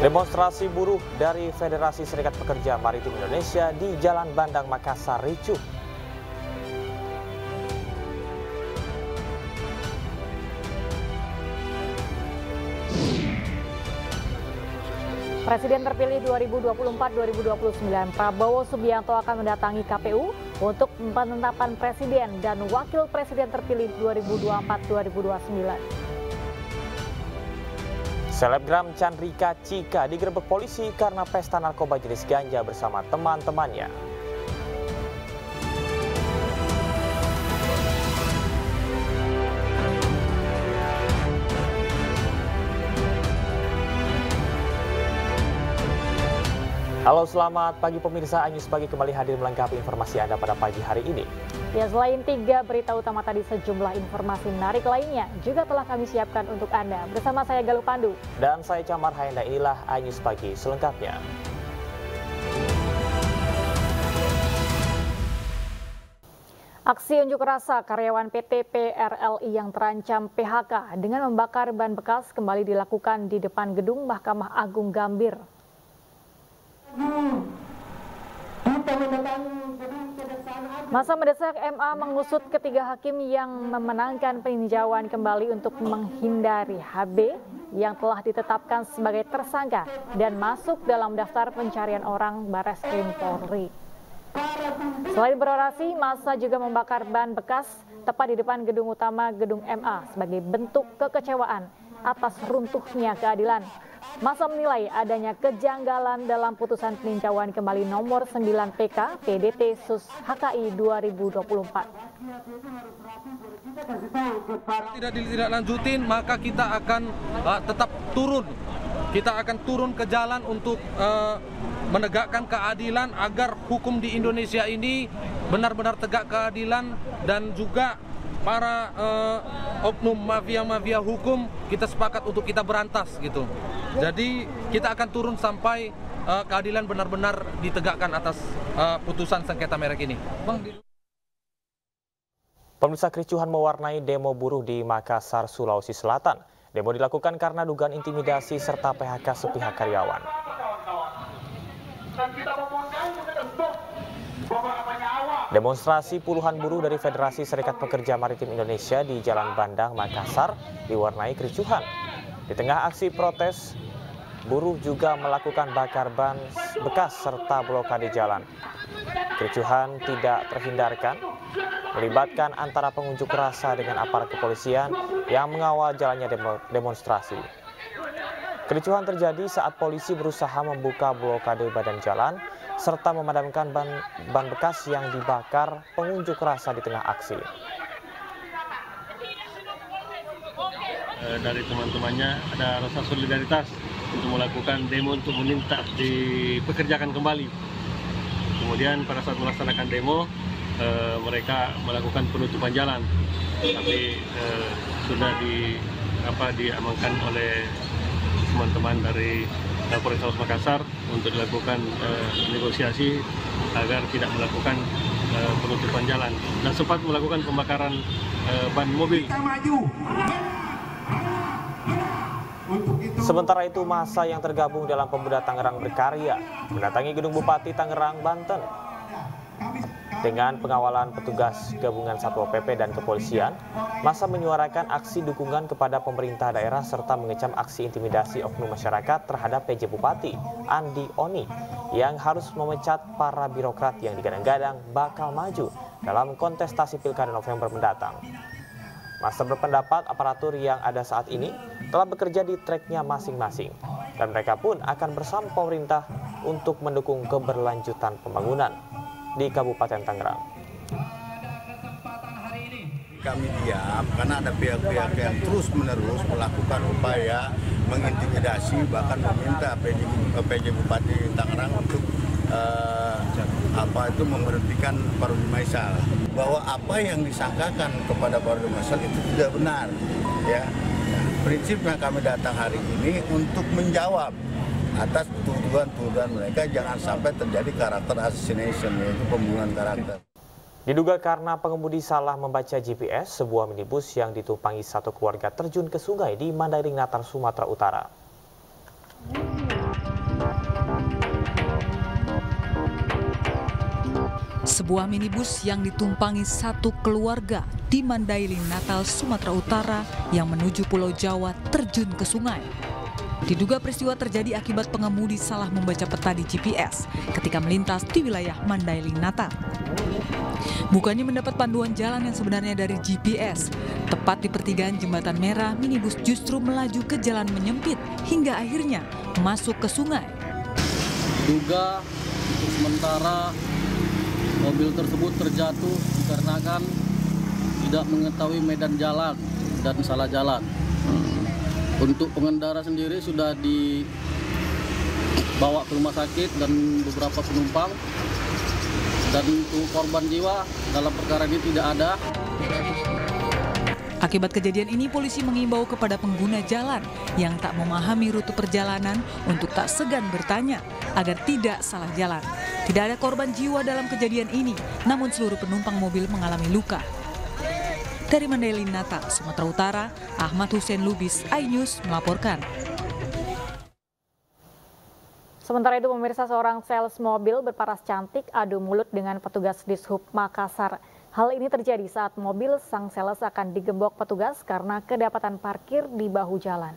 Demonstrasi buruh dari Federasi Serikat Pekerja Maritim Indonesia di Jalan Bandang, Makassar ricuh. Presiden terpilih 2024-2029 Prabowo Subianto akan mendatangi KPU untuk penetapan presiden dan wakil presiden terpilih 2024-2029. Selebgram Chandrika Cika digerebek polisi karena pesta narkoba jenis ganja bersama teman-temannya. Halo, selamat pagi pemirsa. Anyus Pagi kembali hadir melengkapi informasi Anda pada pagi hari ini. Ya, selain 3 berita utama tadi, sejumlah informasi menarik lainnya juga telah kami siapkan untuk Anda. Bersama saya Galuh Pandu. Dan saya Camar Hayanda, inilah Anyus Pagi selengkapnya. Aksi unjuk rasa karyawan PT PRLI yang terancam PHK dengan membakar ban bekas kembali dilakukan di depan gedung Mahkamah Agung Gambir. Masa mendesak MA mengusut ketiga hakim yang memenangkan peninjauan kembali untuk menghindari HB yang telah ditetapkan sebagai tersangka dan masuk dalam daftar pencarian orang Barreskrim Polri. Selain berorasi, masa juga membakar ban bekas tepat di depan gedung utama gedung MA sebagai bentuk kekecewaan atas runtuhnya keadilan. Masa menilai adanya kejanggalan dalam putusan peninjauan kembali nomor 9 PK PDT Sus HKI 2024. Tidak lanjutin, maka kita akan tetap turun. Kita akan turun ke jalan untuk menegakkan keadilan agar hukum di Indonesia ini benar-benar tegak keadilan, dan juga para oknum mafia-mafia hukum kita sepakat untuk kita berantas gitu. Jadi kita akan turun sampai keadilan benar-benar ditegakkan atas putusan sengketa merek ini. Pemirsa, kericuhan mewarnai demo buruh di Makassar, Sulawesi Selatan. Demo dilakukan karena dugaan intimidasi serta PHK sepihak karyawan. Demonstrasi puluhan buruh dari Federasi Serikat Pekerja Maritim Indonesia di Jalan Bandang, Makassar diwarnai kericuhan. Di tengah aksi protes, buruh juga melakukan bakar ban bekas serta blokade jalan. Kericuhan tidak terhindarkan, melibatkan antara pengunjuk rasa dengan aparat kepolisian yang mengawal jalannya demonstrasi. Kericuhan terjadi saat polisi berusaha membuka blokade badan jalan serta memadamkan ban bekas yang dibakar pengunjuk rasa di tengah aksi. Dari teman-temannya ada rasa solidaritas untuk melakukan demo untuk meminta dipekerjakan kembali. Kemudian pada saat melaksanakan demo, mereka melakukan penutupan jalan, tapi sudah diamankan oleh teman-teman dari Polrestabes Makassar untuk dilakukan negosiasi agar tidak melakukan penutupan jalan, dan sempat melakukan pembakaran ban mobil. Sementara itu, massa yang tergabung dalam Pemuda Tangerang Berkarya mendatangi gedung Bupati Tangerang, Banten. Dengan pengawalan petugas gabungan Satpol PP dan kepolisian, massa menyuarakan aksi dukungan kepada pemerintah daerah serta mengecam aksi intimidasi oknum masyarakat terhadap PJ Bupati Andi Oni yang harus memecat para birokrat yang digadang-gadang bakal maju dalam kontestasi Pilkada November mendatang. Massa berpendapat aparatur yang ada saat ini telah bekerja di treknya masing-masing, dan mereka pun akan bersama pemerintah untuk mendukung keberlanjutan pembangunan di Kabupaten Tangerang. Kami diam karena ada pihak-pihak yang terus-menerus melakukan upaya mengintimidasi, bahkan meminta PJ Bupati Tangerang untuk memberhentikan Parodi Maisal. Bahwa apa yang disangkakan kepada Parodi Maisal itu tidak benar. Ya, prinsipnya kami datang hari ini untuk menjawab atas tuduhan-tuduhan mereka, jangan sampai terjadi karakter assassination, yaitu pembunuhan karakter. Diduga karena pengemudi salah membaca GPS, sebuah minibus yang ditumpangi satu keluarga terjun ke sungai di Mandailing Natar, Sumatera Utara. Sebuah minibus yang ditumpangi satu keluarga di Mandailing, Natal, Sumatera Utara yang menuju Pulau Jawa terjun ke sungai. Diduga peristiwa terjadi akibat pengemudi salah membaca peta di GPS ketika melintas di wilayah Mandailing, Natal. Bukannya mendapat panduan jalan yang sebenarnya dari GPS, tepat di pertigaan Jembatan Merah, minibus justru melaju ke jalan menyempit hingga akhirnya masuk ke sungai. Diduga untuk sementara mobil tersebut terjatuh dikarenakan tidak mengetahui medan jalan dan salah jalan. Untuk pengendara sendiri sudah dibawa ke rumah sakit dan beberapa penumpang. Dan untuk korban jiwa dalam perkara ini tidak ada. Akibat kejadian ini, polisi mengimbau kepada pengguna jalan yang tak memahami rute perjalanan untuk tak segan bertanya agar tidak salah jalan. Tidak ada korban jiwa dalam kejadian ini, namun seluruh penumpang mobil mengalami luka. Dari Mandailing, Natal, Sumatera Utara, Ahmad Hussein Lubis, iNews melaporkan. Sementara itu, pemirsa, seorang sales mobil berparas cantik adu mulut dengan petugas Dishub Makassar. Hal ini terjadi saat mobil sang sales akan digembok petugas karena kedapatan parkir di bahu jalan.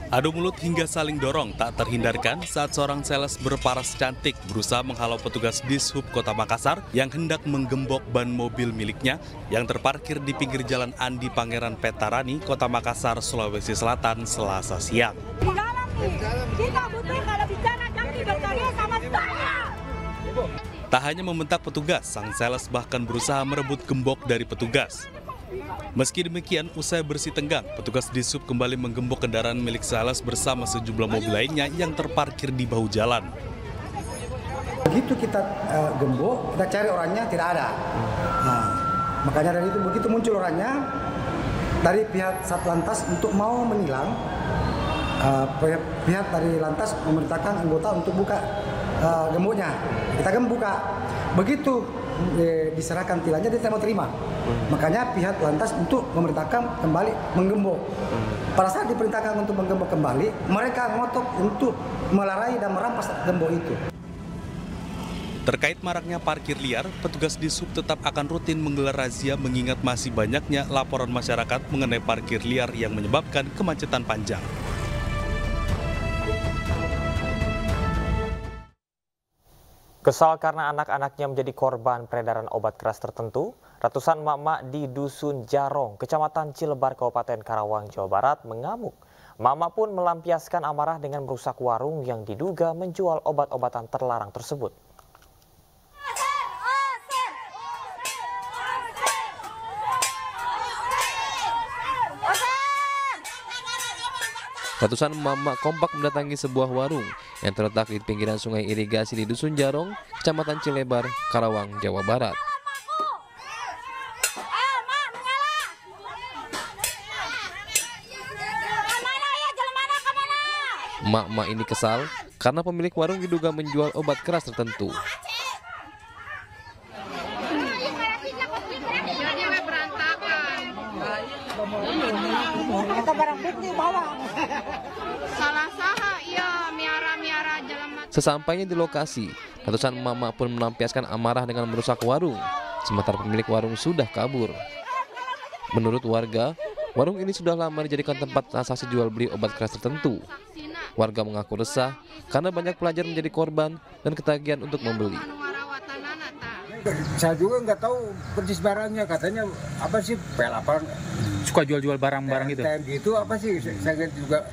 Adu mulut hingga saling dorong tak terhindarkan saat seorang sales berparas cantik berusaha menghalau petugas Dishub Kota Makassar yang hendak menggembok ban mobil miliknya yang terparkir di pinggir jalan Andi Pangeran Petarani, Kota Makassar, Sulawesi Selatan, Selasa siang. Tak hanya membentak petugas, sang sales bahkan berusaha merebut gembok dari petugas. Meski demikian, usai bersih tenggang, petugas Dishub kembali menggembok kendaraan milik sales bersama sejumlah mobil lainnya yang terparkir di bahu jalan. Begitu kita gembok, kita cari orangnya tidak ada. Nah, makanya dari itu begitu muncul orangnya dari pihak Satlantas untuk mau menilang, pihak dari Lantas memerintahkan anggota untuk buka gemboknya. Kita kan buka, begitu diserahkan tilangnya dia tidak mau terima. Makanya pihak Lantas untuk memerintahkan kembali menggembok. Pada saat diperintahkan untuk menggembok kembali, mereka ngotot untuk melerai dan merampas gembok itu. Terkait maraknya parkir liar, petugas Dishub tetap akan rutin menggelar razia mengingat masih banyaknya laporan masyarakat mengenai parkir liar yang menyebabkan kemacetan panjang. Kesal karena anak-anaknya menjadi korban peredaran obat keras tertentu, ratusan emak-emak di Dusun Jarong, Kecamatan Cilebar, Kabupaten Karawang, Jawa Barat mengamuk. Emak-emak pun melampiaskan amarah dengan merusak warung yang diduga menjual obat-obatan terlarang tersebut. Ratusan emak-emak kompak mendatangi sebuah warung yang terletak di pinggiran sungai irigasi di Dusun Jarong, Kecamatan Cilebar, Karawang, Jawa Barat. Emak-emak ini kesal karena pemilik warung diduga menjual obat keras tertentu. Sesampainya di lokasi, ratusan emak-emak pun melampiaskan amarah dengan merusak warung, sementara pemilik warung sudah kabur. Menurut warga, warung ini sudah lama dijadikan tempat transaksi jual beli obat keras tertentu. Warga mengaku resah karena banyak pelajar menjadi korban dan ketagihan untuk membeli. Saya juga nggak tahu persis barangnya, katanya apa sih apa suka jual-jual barang-barang gitu. Gitu apa sih? Saya juga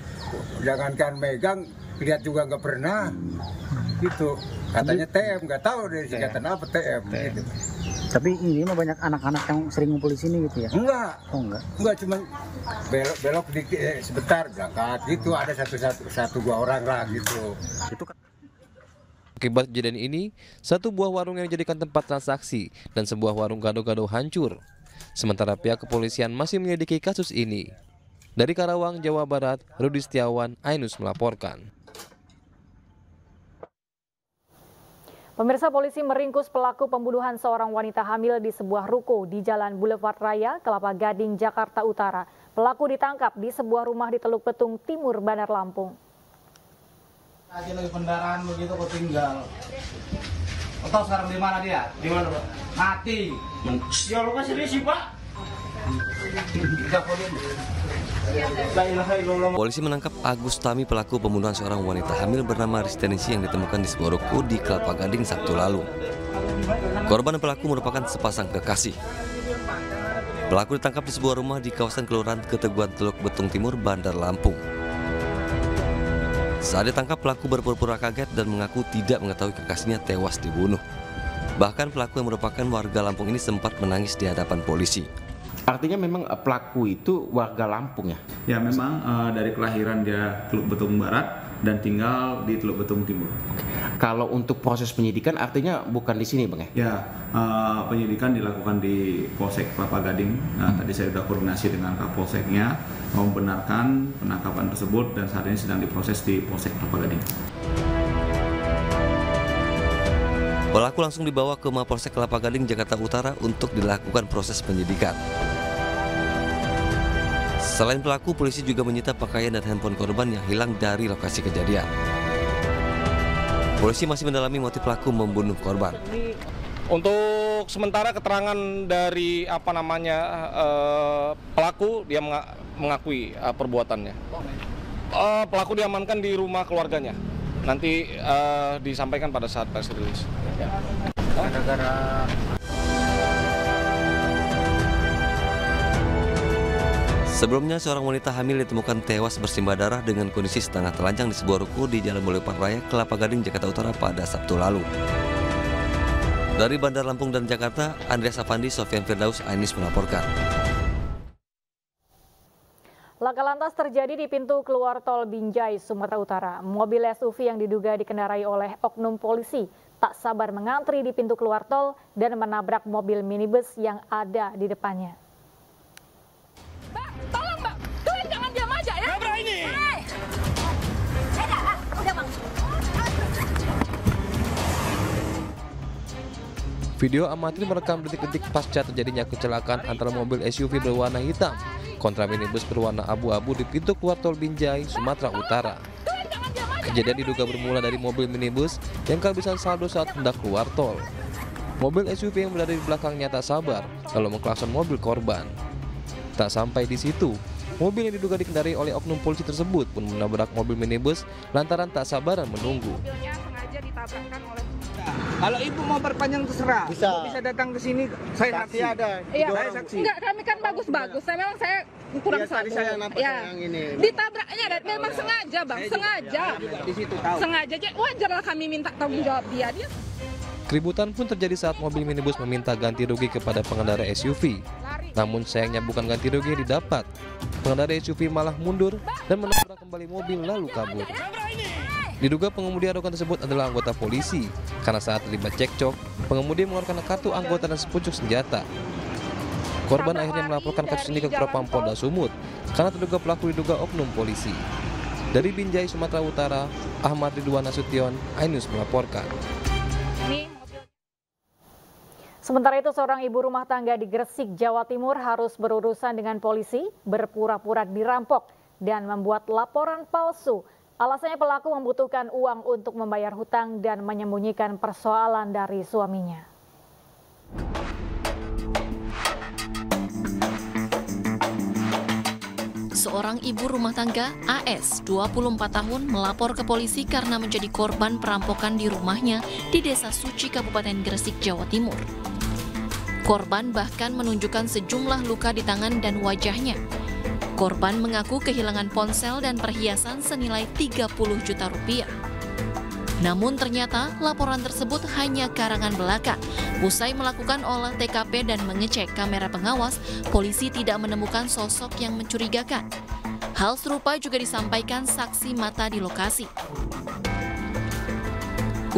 jangankan megang, lihat juga nggak pernah. Gitu. Katanya TM, nggak tahu dari singkatan apa TM. Gitu. Tapi ini mah banyak anak-anak yang sering ngumpul di sini gitu ya? Enggak. Oh enggak. Enggak, cuma belok dikit sebentar berangkat gitu, ada satu dua orang lah gitu. Akibat kejadian ini, satu buah warung yang dijadikan tempat transaksi dan sebuah warung gado-gado hancur. Sementara pihak kepolisian masih menyelidiki kasus ini. Dari Karawang, Jawa Barat, Rudi Setiawan, iNews melaporkan. Pemirsa, polisi meringkus pelaku pembunuhan seorang wanita hamil di sebuah ruko di Jalan Boulevard Raya, Kelapa Gading, Jakarta Utara. Pelaku ditangkap di sebuah rumah di Teluk Betung Timur, Bandar Lampung. Aja lagi pendarahan begitu kok tinggal. Tahu sekarang di mana dia? Di mana, Pak? Mati. Ya lu kasih risi, Pak. Polisi menangkap Agus Tami, pelaku pembunuhan seorang wanita hamil bernama Ristenisi yang ditemukan di sebuah ruko di Kelapa Gading Sabtu lalu. Korban dan pelaku merupakan sepasang kekasih. Pelaku ditangkap di sebuah rumah di kawasan Kelurahan Keteguan Teluk Betung Timur, Bandar Lampung. Saat ditangkap, pelaku berpura-pura kaget dan mengaku tidak mengetahui kekasihnya tewas dibunuh. Bahkan pelaku yang merupakan warga Lampung ini sempat menangis di hadapan polisi. Artinya memang pelaku itu warga Lampung ya? Ya, memang dari kelahiran dia Teluk Betung Barat dan tinggal di Teluk Betung Timur. Kalau untuk proses penyidikan artinya bukan di sini, Bang ya? Ya, penyidikan dilakukan di Polsek Kelapa Gading. Tadi saya sudah koordinasi dengan Kapolseknya membenarkan penangkapan tersebut dan saat ini sedang diproses di Polsek Kelapa Gading. Pelaku langsung dibawa ke Mapolsek Kelapa Gading, Jakarta Utara untuk dilakukan proses penyidikan. Selain pelaku, polisi juga menyita pakaian dan handphone korban yang hilang dari lokasi kejadian. Polisi masih mendalami motif pelaku membunuh korban. Untuk sementara keterangan dari pelaku, dia mengakui perbuatannya. Pelaku diamankan di rumah keluarganya. Nanti disampaikan pada saat press release. Sebelumnya, seorang wanita hamil ditemukan tewas bersimbah darah dengan kondisi setengah telanjang di sebuah ruko di Jalan Boulevard Raya, Kelapa Gading, Jakarta Utara pada Sabtu lalu. Dari Bandar Lampung dan Jakarta, Andreas Afandi, Sofian Firdaus, Ainis melaporkan. Laka lantas terjadi di pintu keluar tol Binjai, Sumatera Utara. Mobil SUV yang diduga dikendarai oleh oknum polisi tak sabar mengantri di pintu keluar tol dan menabrak mobil minibus yang ada di depannya. Mbak, tolong Mbak, kalian jangan diam aja ya. Nabrak ini. Udah Bang. Video amatir merekam detik-detik pasca terjadinya kecelakaan antara mobil SUV berwarna hitam kontra minibus berwarna abu-abu di pintu keluar tol Binjai, Sumatera Utara. Kejadian diduga bermula dari mobil minibus yang kehabisan saldo saat hendak keluar tol. Mobil SUV yang berada di belakangnya tak sabar lalu mengklakson mobil korban. Tak sampai di situ, mobil yang diduga dikendarai oleh oknum polisi tersebut pun menabrak mobil minibus lantaran tak sabaran menunggu. Kalau ibu mau perpanjang terserah, bisa datang ke sini. Saya saksi ada. Iya. Saya saksi. Enggak, kami kan bagus-bagus. Memang saya kurang sabar. Saya nampak yang ini. Ditabraknya memang sengaja, Bang. Sengaja. Di situ tahu. Sengaja. Wajarlah kami minta tanggung jawab dia. Keributan pun terjadi saat mobil minibus meminta ganti rugi kepada pengendara SUV. Namun sayangnya bukan ganti rugi yang didapat. Pengendara SUV malah mundur dan menabrak kembali mobil lalu kabur. Diduga pengemudi arogan tersebut adalah anggota polisi, karena saat terlibat cekcok, pengemudi mengeluarkan kartu anggota dan sepucuk senjata. Korban akhirnya melaporkan kasus ini ke Propam Polda Sumut, karena terduga pelaku diduga oknum polisi. Dari Binjai, Sumatera Utara, Ahmad Ridwan Nasution, iNews melaporkan. Sementara itu, seorang ibu rumah tangga di Gresik, Jawa Timur harus berurusan dengan polisi, berpura-pura dirampok, dan membuat laporan palsu. Alasannya pelaku membutuhkan uang untuk membayar hutang dan menyembunyikan persoalan dari suaminya. Seorang ibu rumah tangga, AS, 24 tahun, melapor ke polisi karena menjadi korban perampokan di rumahnya di Desa Suci, Kabupaten Gresik, Jawa Timur. Korban bahkan menunjukkan sejumlah luka di tangan dan wajahnya. Korban mengaku kehilangan ponsel dan perhiasan senilai 30 juta rupiah. Namun ternyata laporan tersebut hanya karangan belaka. Usai melakukan olah TKP dan mengecek kamera pengawas, polisi tidak menemukan sosok yang mencurigakan. Hal serupa juga disampaikan saksi mata di lokasi.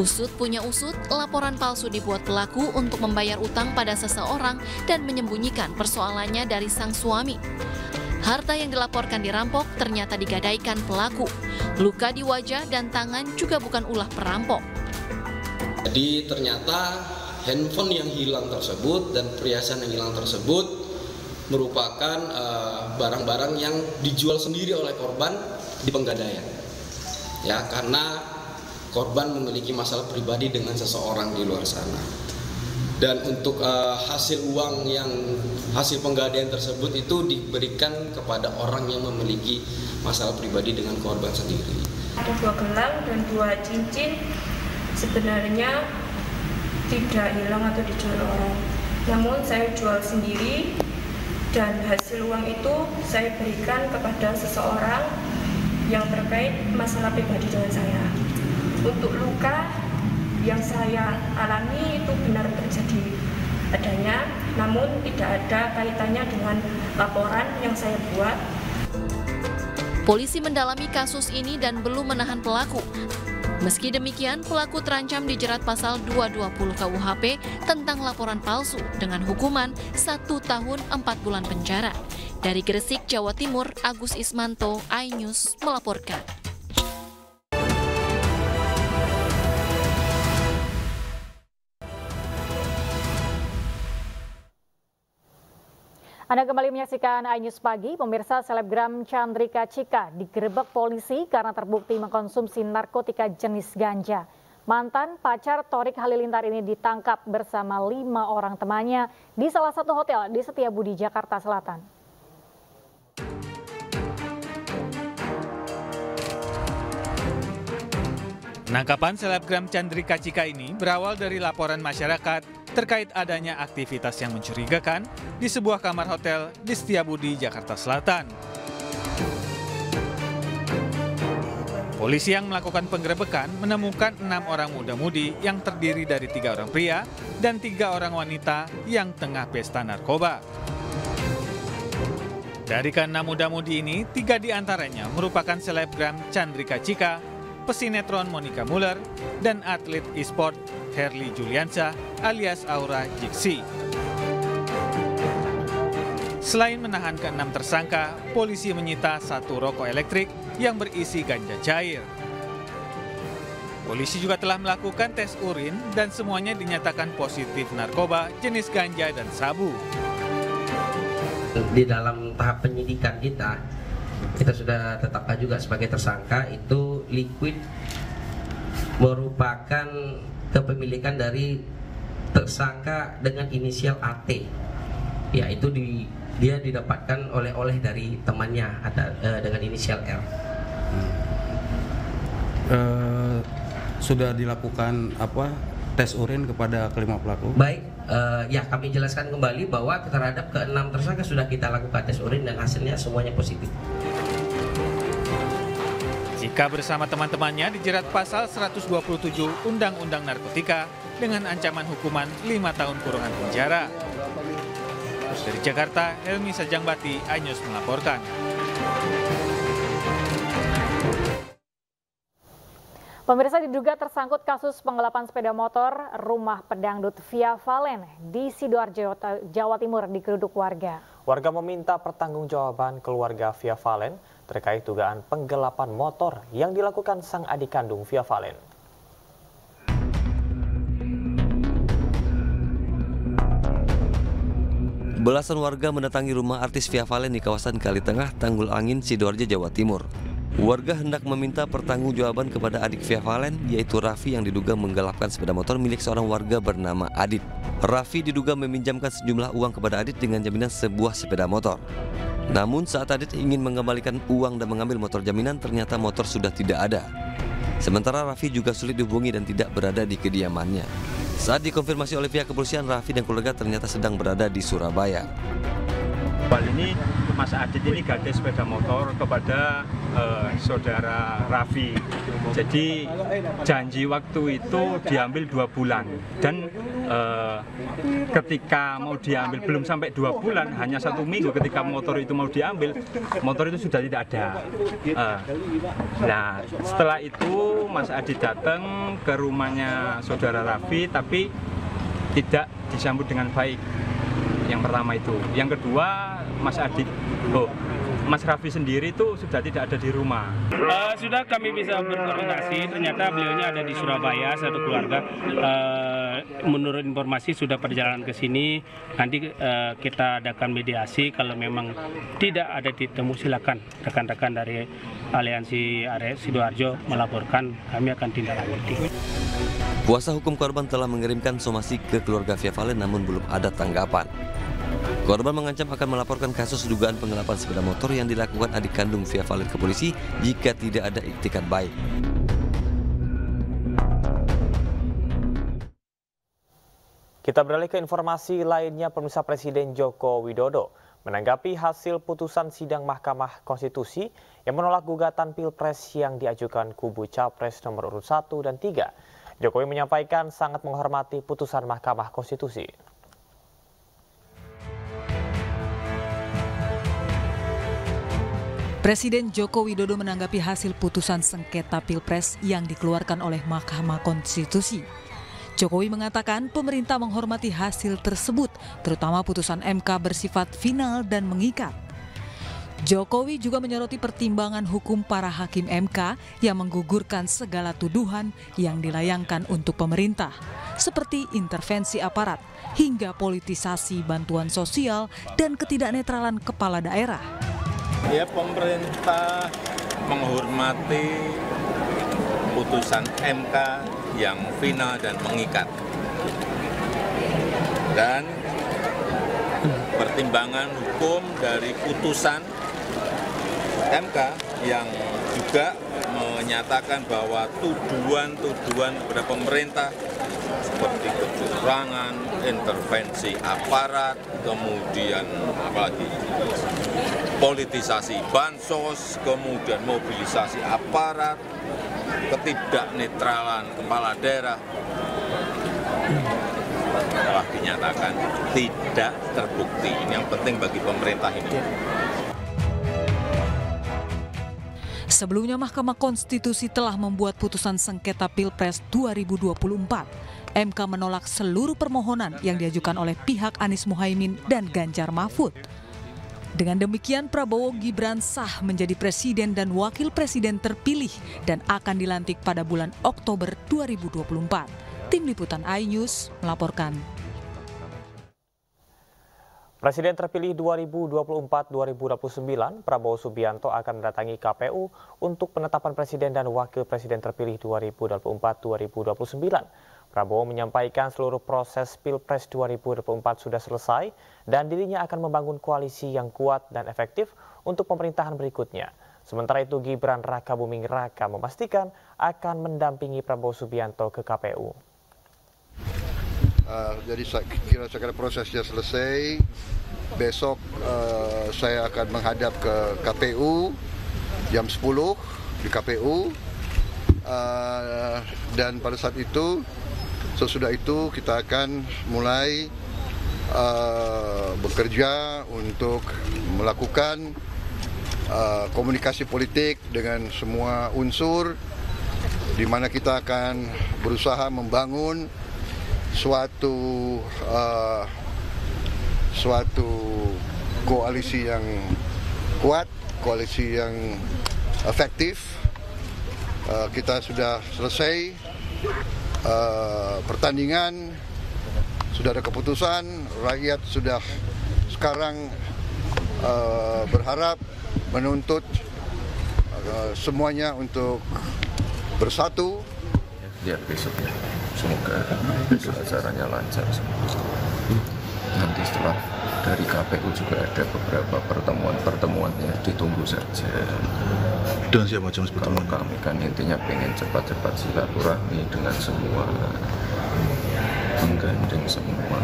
Usut punya usut, laporan palsu dibuat pelaku untuk membayar utang pada seseorang dan menyembunyikan persoalannya dari sang suami. Harta yang dilaporkan dirampok ternyata digadaikan pelaku. Luka di wajah dan tangan juga bukan ulah perampok. Jadi ternyata handphone yang hilang tersebut dan perhiasan yang hilang tersebut merupakan barang-barang yang dijual sendiri oleh korban di Penggadaian. Ya, karena korban memiliki masalah pribadi dengan seseorang di luar sana. Dan untuk hasil uang yang hasil penggadaian tersebut itu diberikan kepada orang yang memiliki masalah pribadi dengan korban sendiri. Ada 2 gelang dan 2 cincin sebenarnya tidak hilang atau dijual orang. Namun saya jual sendiri dan hasil uang itu saya berikan kepada seseorang yang terkait masalah pribadi dengan saya. Untuk luka yang saya alami itu benar terjadi adanya, namun tidak ada kaitannya dengan laporan yang saya buat. Polisi mendalami kasus ini dan belum menahan pelaku. Meski demikian, pelaku terancam dijerat pasal 220 KUHP tentang laporan palsu dengan hukuman 1 tahun 4 bulan penjara. Dari Gresik, Jawa Timur, Agus Ismanto, iNews melaporkan. Anda kembali menyaksikan iNews Pagi. Pemirsa, selebgram Chandrika Cika digerebek polisi karena terbukti mengkonsumsi narkotika jenis ganja. Mantan pacar Thorik Halilintar ini ditangkap bersama 5 orang temannya di salah satu hotel di Setiabudi, Jakarta Selatan. Penangkapan selebgram Chandrika Cika ini berawal dari laporan masyarakat terkait adanya aktivitas yang mencurigakan di sebuah kamar hotel di Setiabudi, Jakarta Selatan. Polisi yang melakukan penggerebekan menemukan 6 orang muda-mudi yang terdiri dari 3 orang pria dan 3 orang wanita yang tengah pesta narkoba. Dari ke-6 muda-mudi ini, 3 diantaranya merupakan selebgram Chandrika Cika, pesinetron Monica Muller, dan atlet e-sport Herli Juliansyah alias Aura Jiksi. Selain menahan ke-6 tersangka, polisi menyita 1 rokok elektrik yang berisi ganja cair. Polisi juga telah melakukan tes urin dan semuanya dinyatakan positif narkoba jenis ganja dan sabu. Di dalam tahap penyidikan kita sudah tetapkan juga sebagai tersangka itu liquid merupakan kepemilikan dari tersangka dengan inisial AT. Ya, itu dia didapatkan oleh dari temannya dengan inisial R. Sudah dilakukan tes urin kepada kelima pelaku? Baik, ya kami jelaskan kembali bahwa terhadap ke-6 tersangka sudah kita lakukan tes urin dan hasilnya semuanya positif. Cika bersama teman-temannya dijerat pasal 127 Undang-Undang Narkotika dengan ancaman hukuman 5 tahun kurungan penjara. Dari Jakarta, Helmi Sajangbati, iNews melaporkan. Pemirsa, diduga tersangkut kasus penggelapan sepeda motor rumah pedangdut Via Valen di Sidoarjo, Jawa Timur digeruduk warga. Warga meminta pertanggungjawaban keluarga Via Valen terkait dugaan penggelapan motor yang dilakukan sang adik kandung Via Valen. Belasan warga mendatangi rumah artis Via Valen di kawasan Kalitengah, Tanggul Angin, Sidoarjo, Jawa Timur. Warga hendak meminta pertanggungjawaban kepada adik Via Valen, yaitu Raffi, yang diduga menggelapkan sepeda motor milik seorang warga bernama Adit. Raffi diduga meminjamkan sejumlah uang kepada Adit dengan jaminan sebuah sepeda motor. Namun saat Adit ingin mengembalikan uang dan mengambil motor jaminan, ternyata motor sudah tidak ada. Sementara Raffi juga sulit dihubungi dan tidak berada di kediamannya. Saat dikonfirmasi oleh pihak kepolisian, Raffi dan keluarga ternyata sedang berada di Surabaya. Kali ini Mas Adit ini ganti sepeda motor kepada saudara Raffi. Jadi janji waktu itu diambil 2 bulan dan ketika mau diambil belum sampai 2 bulan, hanya 1 minggu ketika motor itu mau diambil, motor itu sudah tidak ada. Nah, setelah itu Mas Adit datang ke rumahnya saudara Raffi, tapi tidak disambut dengan baik. Yang pertama itu. Yang kedua, Mas Adit, Mas Raffi sendiri itu sudah tidak ada di rumah. Sudah kami bisa berkoordinasi, ternyata beliaunya ada di Surabaya, satu keluarga. Menurut informasi sudah perjalanan ke sini, nanti kita adakan mediasi. Kalau memang tidak ada ditemu, silakan rekan-rekan dari Aliansi Arek Sidoarjo melaporkan, kami akan tindak lanjuti. Kuasa hukum korban telah mengirimkan somasi ke keluarga Via Valen namun belum ada tanggapan. Korban mengancam akan melaporkan kasus dugaan penggelapan sepeda motor yang dilakukan adik kandung Via Valen ke polisi jika tidak ada iktikat baik. Kita beralih ke informasi lainnya. Pemirsa, Presiden Joko Widodo menanggapi hasil putusan sidang Mahkamah Konstitusi yang menolak gugatan Pilpres yang diajukan kubu Capres nomor urut 1 dan 3. Jokowi menyampaikan sangat menghormati putusan Mahkamah Konstitusi. Presiden Joko Widodo menanggapi hasil putusan sengketa Pilpres yang dikeluarkan oleh Mahkamah Konstitusi. Jokowi mengatakan pemerintah menghormati hasil tersebut, terutama putusan MK bersifat final dan mengikat. Jokowi juga menyoroti pertimbangan hukum para hakim MK yang menggugurkan segala tuduhan yang dilayangkan untuk pemerintah, seperti intervensi aparat hingga politisasi bantuan sosial dan ketidaknetralan kepala daerah. Ya, pemerintah menghormati putusan MK yang final dan mengikat. Dan pertimbangan hukum dari putusan MK yang juga menyatakan bahwa tuduhan-tuduhan kepada pemerintah seperti kecurangan, intervensi aparat, kemudian apalagi politisasi bansos, kemudian mobilisasi aparat, ketidaknetralan kepala daerah telah dinyatakan tidak terbukti. Ini yang penting bagi pemerintah ini. Sebelumnya Mahkamah Konstitusi telah membuat putusan sengketa Pilpres 2024. MK menolak seluruh permohonan yang diajukan oleh pihak Anies Muhaimin dan Ganjar Mahfud. Dengan demikian Prabowo Gibran sah menjadi presiden dan wakil presiden terpilih dan akan dilantik pada bulan Oktober 2024. Tim Liputan iNews melaporkan. Presiden terpilih 2024-2029, Prabowo Subianto akan mendatangi KPU untuk penetapan presiden dan wakil presiden terpilih 2024-2029. Prabowo menyampaikan seluruh proses Pilpres 2024 sudah selesai dan dirinya akan membangun koalisi yang kuat dan efektif untuk pemerintahan berikutnya. Sementara itu Gibran Rakabuming Raka memastikan akan mendampingi Prabowo Subianto ke KPU. Jadi saya kira prosesnya selesai. Besok saya akan menghadap ke KPU jam 10 di KPU. Dan pada saat itu, sesudah itu kita akan mulai bekerja untuk melakukan komunikasi politik dengan semua unsur, di mana kita akan berusaha membangun suatu koalisi yang kuat, koalisi yang efektif. Kita sudah selesai pertandingan, sudah ada keputusan, rakyat sudah sekarang berharap menuntut semuanya untuk bersatu. Lihat besok ya. Semoga besok acaranya lancar. Nanti setelah dari KPU juga ada beberapa pertemuan ya, ditunggu saja. Dan siapa macam pertemuan? Kami kan intinya pengen cepat-cepat silaturahmi dengan semua, menggandeng semua.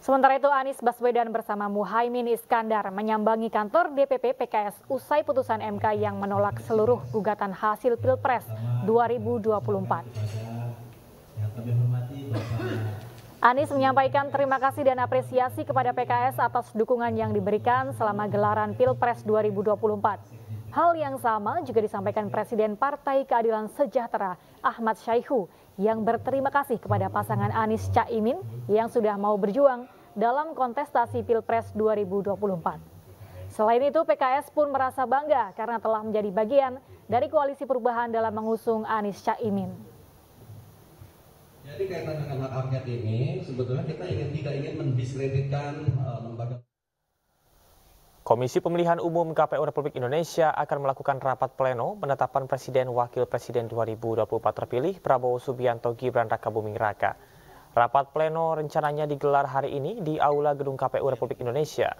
Sementara itu Anies Baswedan bersama Muhaimin Iskandar menyambangi kantor DPP PKS usai putusan MK yang menolak seluruh gugatan hasil Pilpres 2024. Anies menyampaikan terima kasih dan apresiasi kepada PKS atas dukungan yang diberikan selama gelaran Pilpres 2024. Hal yang sama juga disampaikan Presiden Partai Keadilan Sejahtera Ahmad Syaihu yang berterima kasih kepada pasangan Anies Caimin yang sudah mau berjuang dalam kontestasi Pilpres 2024. Selain itu, PKS pun merasa bangga karena telah menjadi bagian dari koalisi perubahan dalam mengusung Anies Caimin. Jadi kaitan dengan hak angket ini, sebetulnya kita tidak ingin mendiskreditkan lembaga. Komisi Pemilihan Umum KPU Republik Indonesia akan melakukan rapat pleno penetapan Presiden Wakil Presiden 2024 terpilih Prabowo Subianto Gibran Rakabuming Raka. Rapat pleno rencananya digelar hari ini di Aula Gedung KPU Republik Indonesia.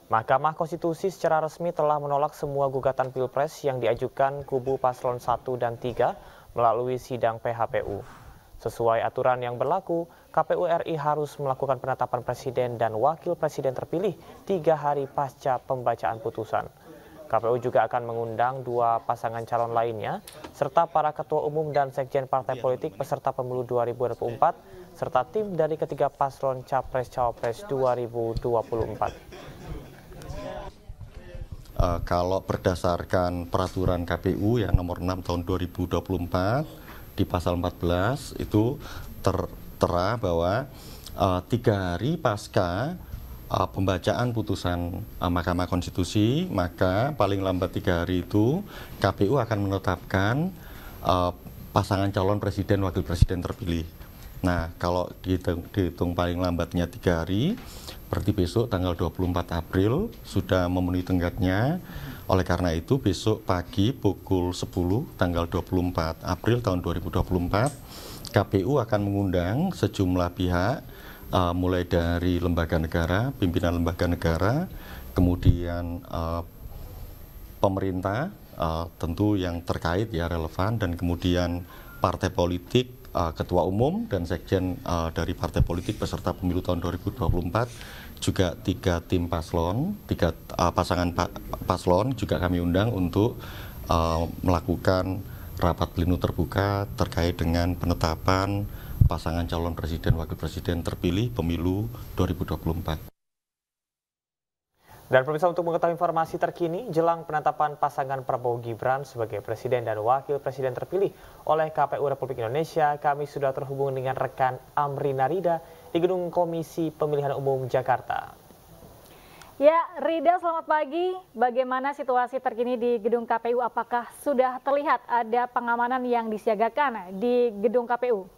Mahkamah Konstitusi secara resmi telah menolak semua gugatan Pilpres yang diajukan kubu paslon 1 dan 3 melalui sidang PHPU. Sesuai aturan yang berlaku, KPU RI harus melakukan penetapan Presiden dan Wakil Presiden terpilih 3 hari pasca pembacaan putusan. KPU juga akan mengundang 2 pasangan calon lainnya, serta para ketua umum dan sekjen partai politik peserta pemilu 2024, serta tim dari ketiga paslon Capres-Cawapres 2024. Kalau berdasarkan peraturan KPU yang nomor 6 tahun 2024, di pasal 14 itu tertera bahwa 3 hari pasca pembacaan putusan Mahkamah Konstitusi, maka paling lambat 3 hari itu KPU akan menetapkan pasangan calon presiden wakil presiden terpilih. Nah, kalau dihitung paling lambatnya 3 hari, berarti besok tanggal 24 April sudah memenuhi tenggatnya. Oleh karena itu, besok pagi pukul 10 tanggal 24 April tahun 2024, KPU akan mengundang sejumlah pihak, mulai dari lembaga negara, pimpinan lembaga negara, kemudian pemerintah, tentu yang terkait ya relevan, dan kemudian partai politik, ketua umum dan sekjen dari partai politik peserta pemilu tahun 2024, juga 3 tim paslon, 3 pasangan paslon juga kami undang untuk melakukan rapat pleno terbuka terkait dengan penetapan pasangan calon presiden wakil presiden terpilih pemilu 2024. Dan pemirsa, untuk mengetahui informasi terkini jelang penetapan pasangan Prabowo Gibran sebagai presiden dan wakil presiden terpilih oleh KPU Republik Indonesia, kami sudah terhubung dengan rekan Amrina Rida di Gedung Komisi Pemilihan Umum Jakarta. Ya, Rida, selamat pagi. Bagaimana situasi terkini di Gedung KPU? Apakah sudah terlihat ada pengamanan yang disiagakan di Gedung KPU?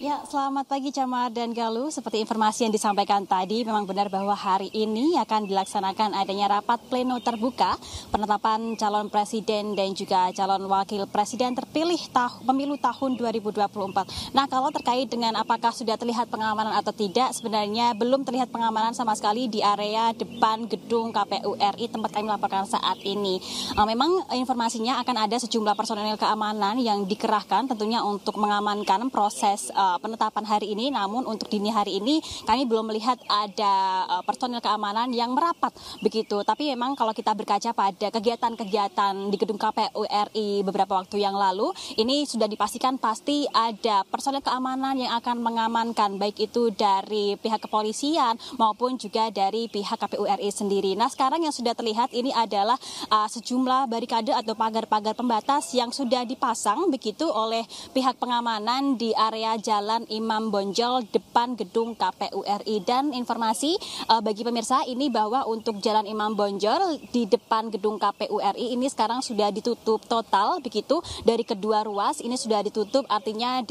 Ya, selamat pagi Camar dan Galuh. Seperti informasi yang disampaikan tadi, memang benar bahwa hari ini akan dilaksanakan adanya rapat pleno terbuka penetapan calon presiden dan juga calon wakil presiden terpilih pemilu tahun 2024. Nah, kalau terkait dengan apakah sudah terlihat pengamanan atau tidak, sebenarnya belum terlihat pengamanan sama sekali di area depan gedung KPU RI tempat kami melaporkan saat ini. Memang informasinya akan ada sejumlah personel keamanan yang dikerahkan tentunya untuk mengamankan proses penetapan hari ini, namun untuk dini hari ini kami belum melihat ada personil keamanan yang merapat begitu. Tapi memang kalau kita berkaca pada kegiatan-kegiatan di gedung KPU RI beberapa waktu yang lalu, ini sudah dipastikan pasti ada personil keamanan yang akan mengamankan, baik itu dari pihak kepolisian maupun juga dari pihak KPU RI sendiri. Nah, sekarang yang sudah terlihat ini adalah sejumlah barikade atau pagar-pagar pembatas yang sudah dipasang begitu oleh pihak pengamanan di area Jalan Imam Bonjol depan gedung KPU RI. Dan informasi bagi pemirsa ini bahwa untuk Jalan Imam Bonjol di depan gedung KPU RI ini sekarang sudah ditutup total begitu dari kedua ruas. Ini sudah ditutup, artinya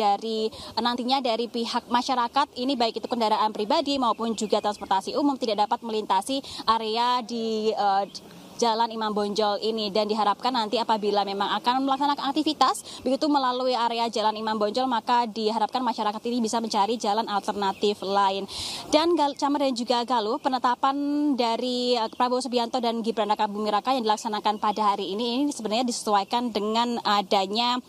nantinya dari pihak masyarakat ini baik itu kendaraan pribadi maupun juga transportasi umum tidak dapat melintasi area di Jalan Imam Bonjol ini, dan diharapkan nanti apabila memang akan melaksanakan aktivitas begitu melalui area Jalan Imam Bonjol, maka diharapkan masyarakat ini bisa mencari jalan alternatif lain. Dan Camar dan juga Galuh, penetapan dari Prabowo Subianto dan Gibran Rakabuming Raka yang dilaksanakan pada hari ini sebenarnya disesuaikan dengan adanya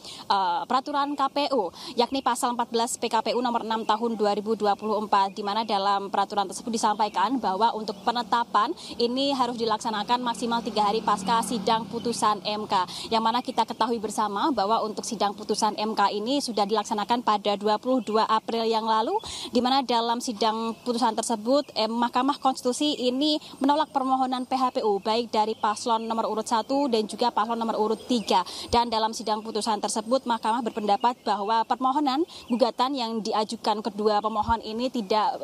peraturan KPU, yakni pasal 14 PKPU nomor 6 tahun 2024, di mana dalam peraturan tersebut disampaikan bahwa untuk penetapan ini harus dilaksanakan maksimal 3 hari pasca sidang putusan MK. Yang mana kita ketahui bersama bahwa untuk sidang putusan MK ini sudah dilaksanakan pada 22 April yang lalu, di mana dalam sidang putusan tersebut Mahkamah Konstitusi ini menolak permohonan PHPU baik dari paslon nomor urut 1 dan juga paslon nomor urut 3. Dan dalam sidang putusan tersebut Mahkamah berpendapat bahwa permohonan gugatan yang diajukan kedua pemohon ini tidak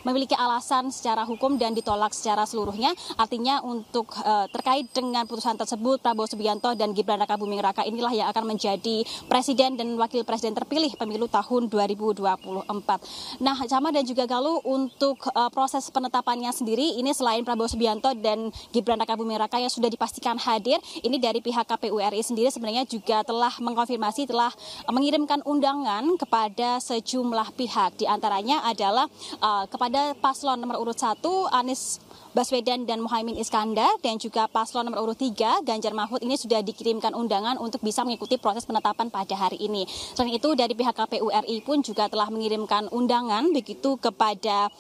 memiliki alasan secara hukum dan ditolak secara seluruhnya. Artinya untuk terkait dengan putusan tersebut, Prabowo Subianto dan Gibran Rakabuming Raka inilah yang akan menjadi presiden dan wakil presiden terpilih pemilu tahun 2024. Nah, Camat dan juga Galuh, untuk proses penetapannya sendiri ini selain Prabowo Subianto dan Gibran Rakabuming Raka yang sudah dipastikan hadir, ini dari pihak KPU RI sendiri sebenarnya juga telah mengkonfirmasi, telah mengirimkan undangan kepada sejumlah pihak. Di antaranya adalah kepada paslon nomor urut 1 Anies Baswedan dan Muhaimin Iskandar, dan juga paslon nomor urut 3 Ganjar Mahfud ini sudah dikirimkan undangan untuk bisa mengikuti proses penetapan pada hari ini. Selain itu dari pihak KPU RI pun juga telah mengirimkan undangan begitu kepada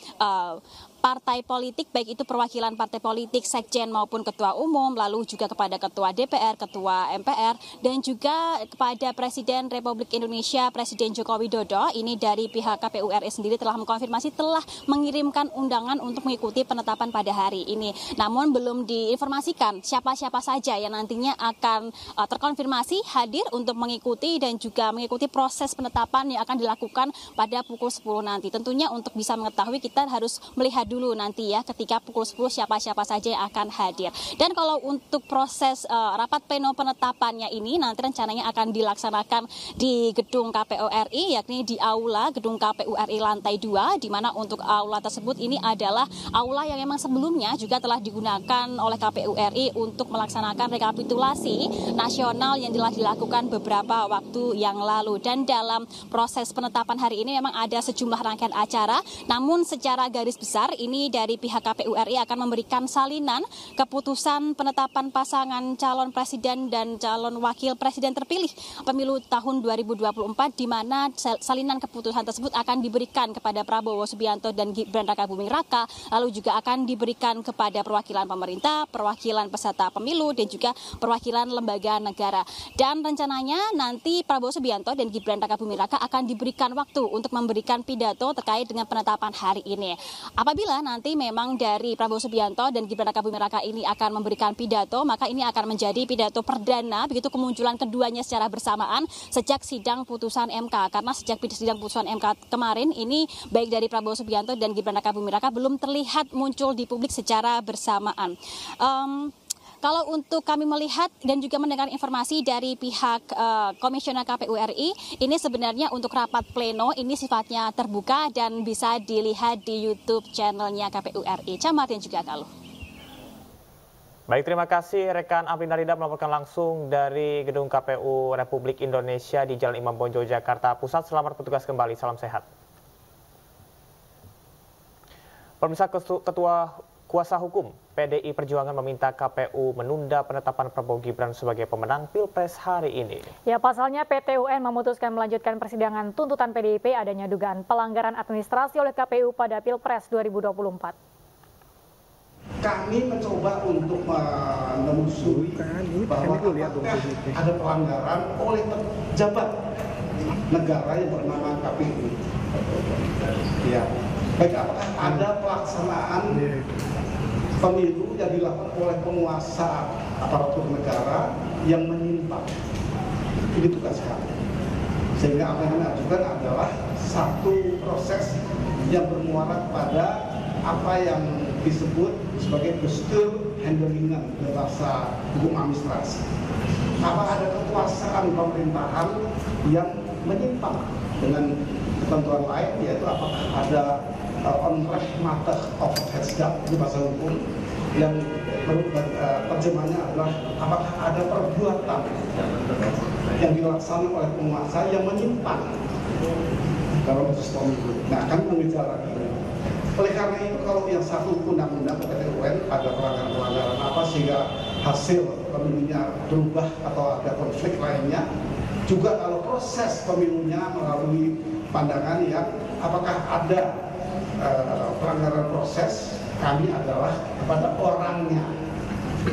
partai politik, baik itu perwakilan partai politik, sekjen maupun ketua umum, lalu juga kepada ketua DPR, ketua MPR, dan juga kepada Presiden Republik Indonesia, Presiden Joko Widodo. Ini dari pihak KPU RI sendiri telah mengkonfirmasi telah mengirimkan undangan untuk mengikuti penetapan pada hari ini. Namun belum diinformasikan siapa-siapa saja yang nantinya akan terkonfirmasi hadir untuk mengikuti dan juga mengikuti proses penetapan yang akan dilakukan pada pukul 10 nanti. Tentunya untuk bisa mengetahui kita harus melihat dulu nanti ya ketika pukul 10 siapa-siapa saja yang akan hadir. Dan kalau untuk proses rapat pleno penetapannya ini nanti rencananya akan dilaksanakan di gedung KPU RI, yakni di aula gedung KPU RI lantai 2, di mana untuk aula tersebut ini adalah aula yang memang sebelumnya juga telah digunakan oleh KPU RI untuk melaksanakan rekapitulasi nasional yang telah dilakukan beberapa waktu yang lalu. Dan dalam proses penetapan hari ini memang ada sejumlah rangkaian acara, namun secara garis besar ini dari pihak KPU RI akan memberikan salinan keputusan penetapan pasangan calon presiden dan calon wakil presiden terpilih pemilu tahun 2024, di mana salinan keputusan tersebut akan diberikan kepada Prabowo Subianto dan Gibran Rakabuming Raka, lalu juga akan diberikan kepada perwakilan pemerintah, perwakilan peserta pemilu, dan juga perwakilan lembaga negara. Dan rencananya nanti Prabowo Subianto dan Gibran Rakabuming Raka akan diberikan waktu untuk memberikan pidato terkait dengan penetapan hari ini. Apabila nanti memang dari Prabowo Subianto dan Gibran Rakabuming Raka ini akan memberikan pidato, maka ini akan menjadi pidato perdana begitu kemunculan keduanya secara bersamaan sejak sidang putusan MK. Karena sejak sidang putusan MK kemarin ini baik dari Prabowo Subianto dan Gibran Rakabuming Raka belum terlihat muncul di publik secara bersamaan. Kalau untuk kami melihat dan juga mendengar informasi dari pihak Komisioner KPU RI, ini sebenarnya untuk rapat pleno ini sifatnya terbuka dan bisa dilihat di YouTube channelnya KPU RI. Camat dan juga Galuh. Baik, terima kasih rekan Apri Narida melaporkan langsung dari Gedung KPU Republik Indonesia di Jalan Imam Bonjol, Jakarta Pusat. Selamat bertugas kembali, salam sehat. Pemirsa, Ketua Kuasa Hukum PDI Perjuangan meminta KPU menunda penetapan Prabowo Gibran sebagai pemenang Pilpres hari ini. Ya, pasalnya PT UN memutuskan melanjutkan persidangan tuntutan PDIP adanya dugaan pelanggaran administrasi oleh KPU pada Pilpres 2024. Kami mencoba untuk menelusuri bahwa ada pelanggaran oleh pejabat negara yang bernama KPU. Ya, baik, apakah ada pelaksanaan pemilu yang dilakukan oleh penguasa aparatur negara yang menyimpang? Ini tugas kami. Sehingga apa yang kami ajukan adalah satu proses yang bermuara pada apa yang disebut sebagai gestur handlingan bahasa hukum administrasi. Apa ada kekuasaan pemerintahan yang menyimpang dengan ketentuan lain, yaitu apakah ada onreh mateh of hesdap, itu bahasa hukum yang terjemahannya adalah apakah ada perbuatan yang dilaksanakan oleh penguasa yang menyimpang dalam proses pemilu. Nah, kami mengejar lagi. Oleh karena itu, kalau yang satu undang-undang PT UN ada pelanggaran-pelanggaran apa sehingga hasil pemilunya berubah atau ada konflik lainnya, juga kalau proses pemilunya melalui pandangan yang apakah ada pelanggaran proses, kami adalah kepada orangnya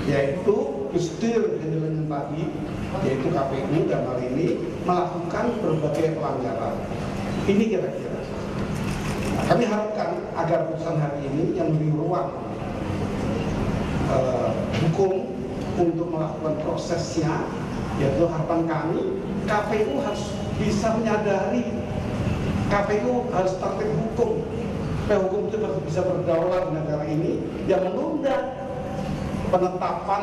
yaitu gestir handling tadi, yaitu KPU dan hal ini melakukan berbagai pelanggaran. Ini kira-kira. Kami harapkan agar putusan hari ini yang memberi ruang hukum untuk melakukan prosesnya, yaitu harapan kami KPU harus bisa menyadari, KPU harus tertib hukum, supaya hukum itu bisa berdaulat di negara ini, yang menunda penetapan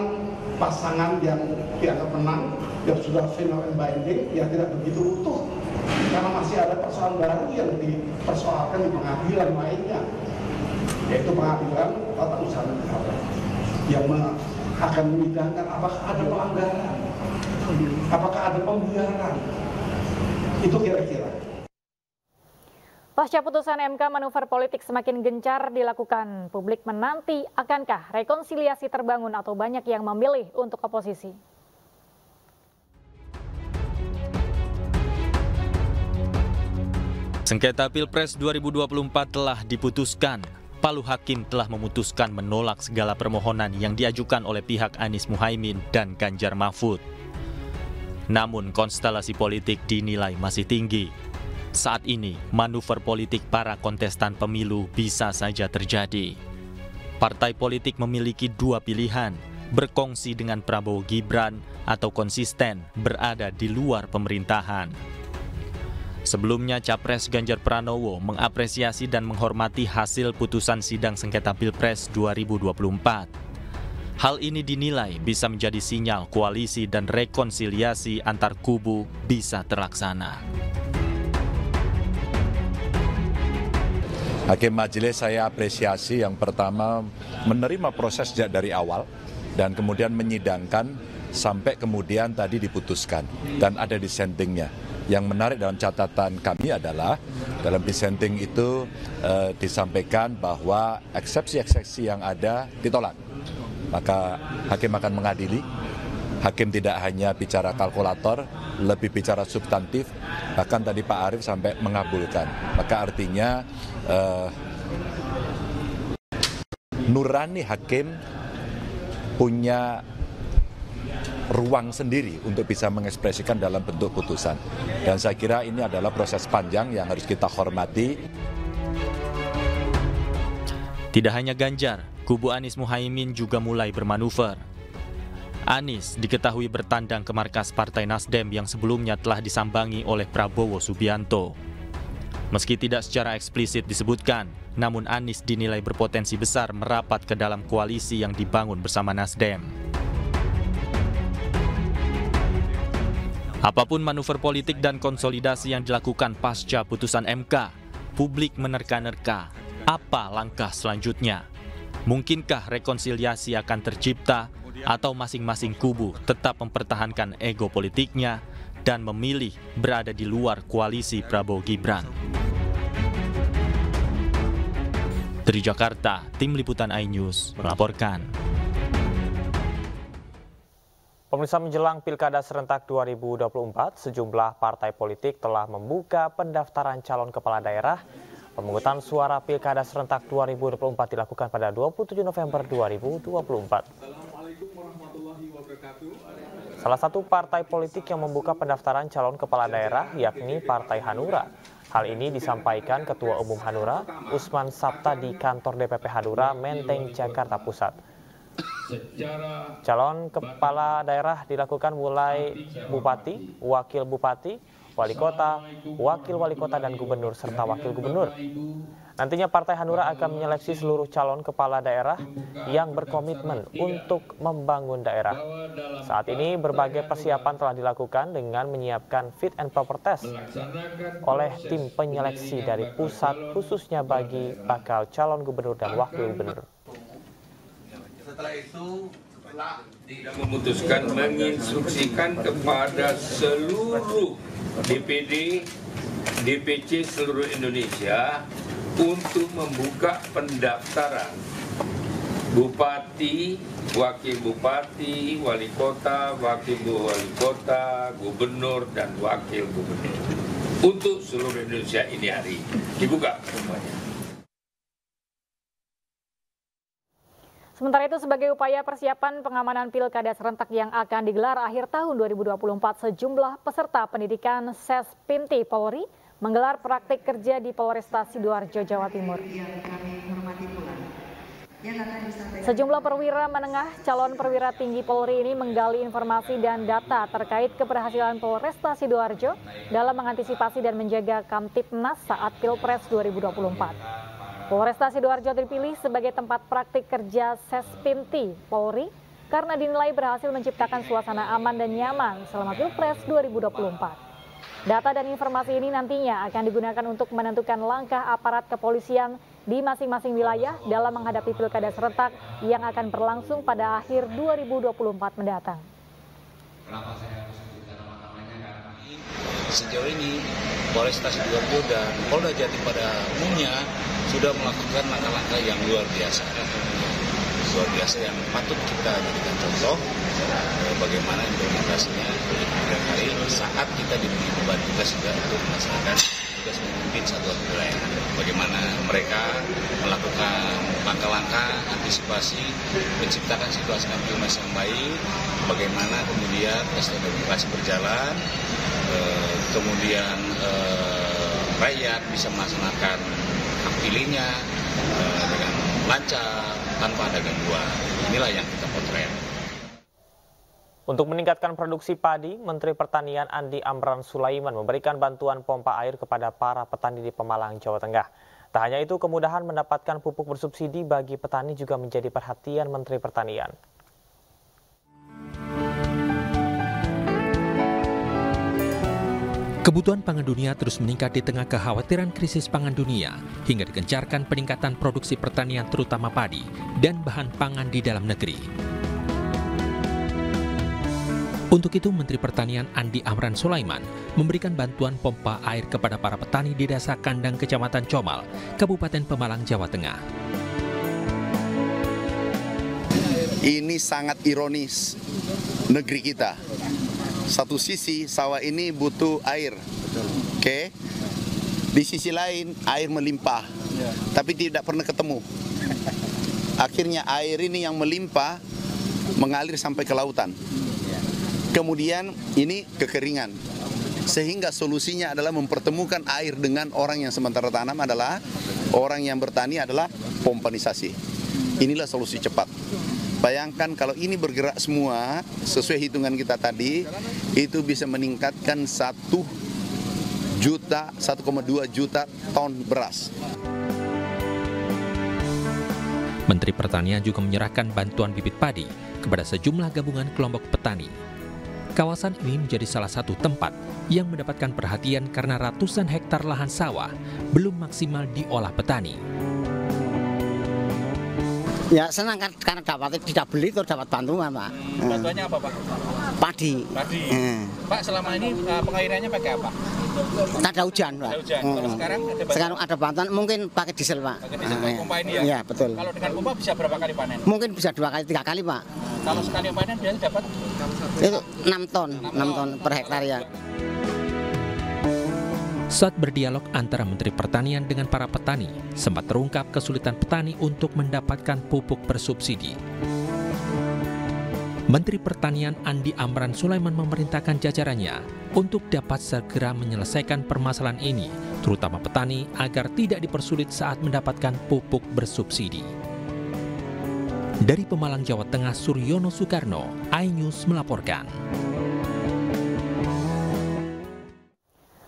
pasangan yang dianggap menang, yang sudah final and binding, yang tidak begitu utuh, karena masih ada persoalan baru yang dipersoalkan di pengadilan lainnya, yaitu pengadilan tata usaha negara, yang akan menyidangkan apakah ada pelanggaran, apakah ada pembiaran. Itu kira-kira. Pasca putusan MK, manuver politik semakin gencar dilakukan. Publik menanti akankah rekonsiliasi terbangun atau banyak yang memilih untuk oposisi. Sengketa Pilpres 2024 telah diputuskan. Palu Hakim telah memutuskan menolak segala permohonan yang diajukan oleh pihak Anies Muhaimin dan Ganjar Mahfud. Namun konstelasi politik dinilai masih tinggi. Saat ini, manuver politik para kontestan pemilu bisa saja terjadi. Partai politik memiliki dua pilihan, berkongsi dengan Prabowo Gibran atau konsisten berada di luar pemerintahan. Sebelumnya, Capres Ganjar Pranowo mengapresiasi dan menghormati hasil putusan sidang sengketa Pilpres 2024. Hal ini dinilai bisa menjadi sinyal koalisi dan rekonsiliasi antar kubu bisa terlaksana. Hakim majelis saya apresiasi yang pertama menerima proses dari awal dan kemudian menyidangkan sampai kemudian tadi diputuskan dan ada dissentingnya. Yang menarik dalam catatan kami adalah dalam dissenting itu disampaikan bahwa eksepsi-eksepsi yang ada ditolak. Maka hakim akan mengadili. Hakim tidak hanya bicara kalkulator, lebih bicara substantif, bahkan tadi Pak Arief sampai mengabulkan. Maka artinya nurani hakim punya ruang sendiri untuk bisa mengekspresikan dalam bentuk putusan. Dan saya kira ini adalah proses panjang yang harus kita hormati. Tidak hanya Ganjar, kubu Anies Muhaimin juga mulai bermanuver. Anies diketahui bertandang ke markas Partai Nasdem yang sebelumnya telah disambangi oleh Prabowo Subianto. Meski tidak secara eksplisit disebutkan, namun Anies dinilai berpotensi besar merapat ke dalam koalisi yang dibangun bersama Nasdem. Apapun manuver politik dan konsolidasi yang dilakukan pasca putusan MK, publik menerka-nerka apa langkah selanjutnya. Mungkinkah rekonsiliasi akan tercipta atau masing-masing kubu tetap mempertahankan ego politiknya dan memilih berada di luar koalisi Prabowo Gibran. Dari Jakarta, Tim Liputan iNews melaporkan. Pemirsa, menjelang Pilkada Serentak 2024, sejumlah partai politik telah membuka pendaftaran calon kepala daerah. Pemungutan suara Pilkada Serentak 2024 dilakukan pada 27 November 2024. Salah satu partai politik yang membuka pendaftaran calon kepala daerah yakni Partai Hanura. Hal ini disampaikan Ketua Umum Hanura, Usman Sabta di kantor DPP Hanura, Menteng, Jakarta Pusat. Calon kepala daerah dilakukan mulai Bupati, Wakil Bupati, Wali Kota, Wakil Wali Kota, dan Gubernur serta Wakil Gubernur. Nantinya Partai Hanura akan menyeleksi seluruh calon kepala daerah yang berkomitmen untuk membangun daerah. Saat ini berbagai persiapan telah dilakukan dengan menyiapkan fit and proper test oleh tim penyeleksi dari pusat khususnya bagi bakal calon gubernur dan wakil gubernur. Setelah itu tidak memutuskan menginstruksikan kepada seluruh DPD, DPC seluruh Indonesia untuk membuka pendaftaran Bupati, Wakil Bupati, Wali Kota, Wakil Wali Kota, Gubernur, dan Wakil Gubernur untuk seluruh Indonesia ini hari dibuka semuanya. Sementara itu, sebagai upaya persiapan pengamanan Pilkada serentak yang akan digelar akhir tahun 2024, sejumlah peserta pendidikan Sespinti Polri menggelar praktik kerja di Polresta Sidoarjo, Jawa Timur. Sejumlah perwira menengah calon perwira tinggi Polri ini menggali informasi dan data terkait keberhasilan Polresta Sidoarjo dalam mengantisipasi dan menjaga Kamtipnas saat Pilpres 2024. Polresta Sidoarjo dipilih sebagai tempat praktik kerja Sespinti Polri karena dinilai berhasil menciptakan suasana aman dan nyaman selama Pilpres 2024. Data dan informasi ini nantinya akan digunakan untuk menentukan langkah aparat kepolisian di masing-masing wilayah dalam menghadapi Pilkada serentak yang akan berlangsung pada akhir 2024 mendatang. Sejauh ini Polresta Sidoarjo dan Polda Jatim pada umumnya sudah melakukan langkah-langkah yang luar biasa yang patut kita jadikan contoh bagaimana implementasinya dan hari saat kita diberi beban tugas juga untuk melaksanakan tugas memimpin satuan wilayah. Bagaimana mereka melakukan langkah-langkah antisipasi menciptakan situasi Kamtipmas yang baik, bagaimana kemudian pesta demokrasi berjalan, kemudian rakyat bisa melaksanakan hak pilihnya dengan lancar tanpa ada gangguan. Inilah yang kita potret. Untuk meningkatkan produksi padi, Menteri Pertanian Andi Amran Sulaiman memberikan bantuan pompa air kepada para petani di Pemalang, Jawa Tengah. Tak hanya itu, kemudahan mendapatkan pupuk bersubsidi bagi petani juga menjadi perhatian Menteri Pertanian. Kebutuhan pangan dunia terus meningkat di tengah kekhawatiran krisis pangan dunia, hingga digencarkan peningkatan produksi pertanian terutama padi dan bahan pangan di dalam negeri. Untuk itu, Menteri Pertanian Andi Amran Sulaiman memberikan bantuan pompa air kepada para petani di Desa Kandang, Kecamatan Comal, Kabupaten Pemalang, Jawa Tengah. Ini sangat ironis negeri kita. Satu sisi sawah ini butuh air, oke. Di sisi lain air melimpah, tapi tidak pernah ketemu. Akhirnya air ini yang melimpah mengalir sampai ke lautan. Kemudian ini kekeringan, sehingga solusinya adalah mempertemukan air dengan orang yang sementara tanam adalah orang yang bertani adalah pompanisasi. Inilah solusi cepat. Bayangkan kalau ini bergerak semua sesuai hitungan kita tadi, itu bisa meningkatkan 1,2 juta ton beras. Menteri Pertanian juga menyerahkan bantuan bibit padi kepada sejumlah gabungan kelompok petani. Kawasan ini menjadi salah satu tempat yang mendapatkan perhatian karena ratusan hektar lahan sawah belum maksimal diolah petani. Ya senang kan karena tidak beli terus dapat bantuan, Pak. Bantuannya apa, Pak? Padi. Pak, selama ini pengairannya pakai apa? Tak ada hujan, Pak. Ada hujan. Kalau sekarang ada bantuan, mungkin pakai diesel, Pak. Pakai diesel, pompa ini ya? Iya, betul. Kalau dengan pompa bisa berapa kali panen? Mungkin bisa 2 kali, 3 kali, Pak. Kalau sekali panen biasanya dapat? Itu 6 ton per hektar ya. Saat berdialog antara Menteri Pertanian dengan para petani, sempat terungkap kesulitan petani untuk mendapatkan pupuk bersubsidi. Menteri Pertanian Andi Amran Sulaiman memerintahkan jajarannya untuk dapat segera menyelesaikan permasalahan ini, terutama petani agar tidak dipersulit saat mendapatkan pupuk bersubsidi. Dari Pemalang, Jawa Tengah, Suryono Soekarno, iNews melaporkan.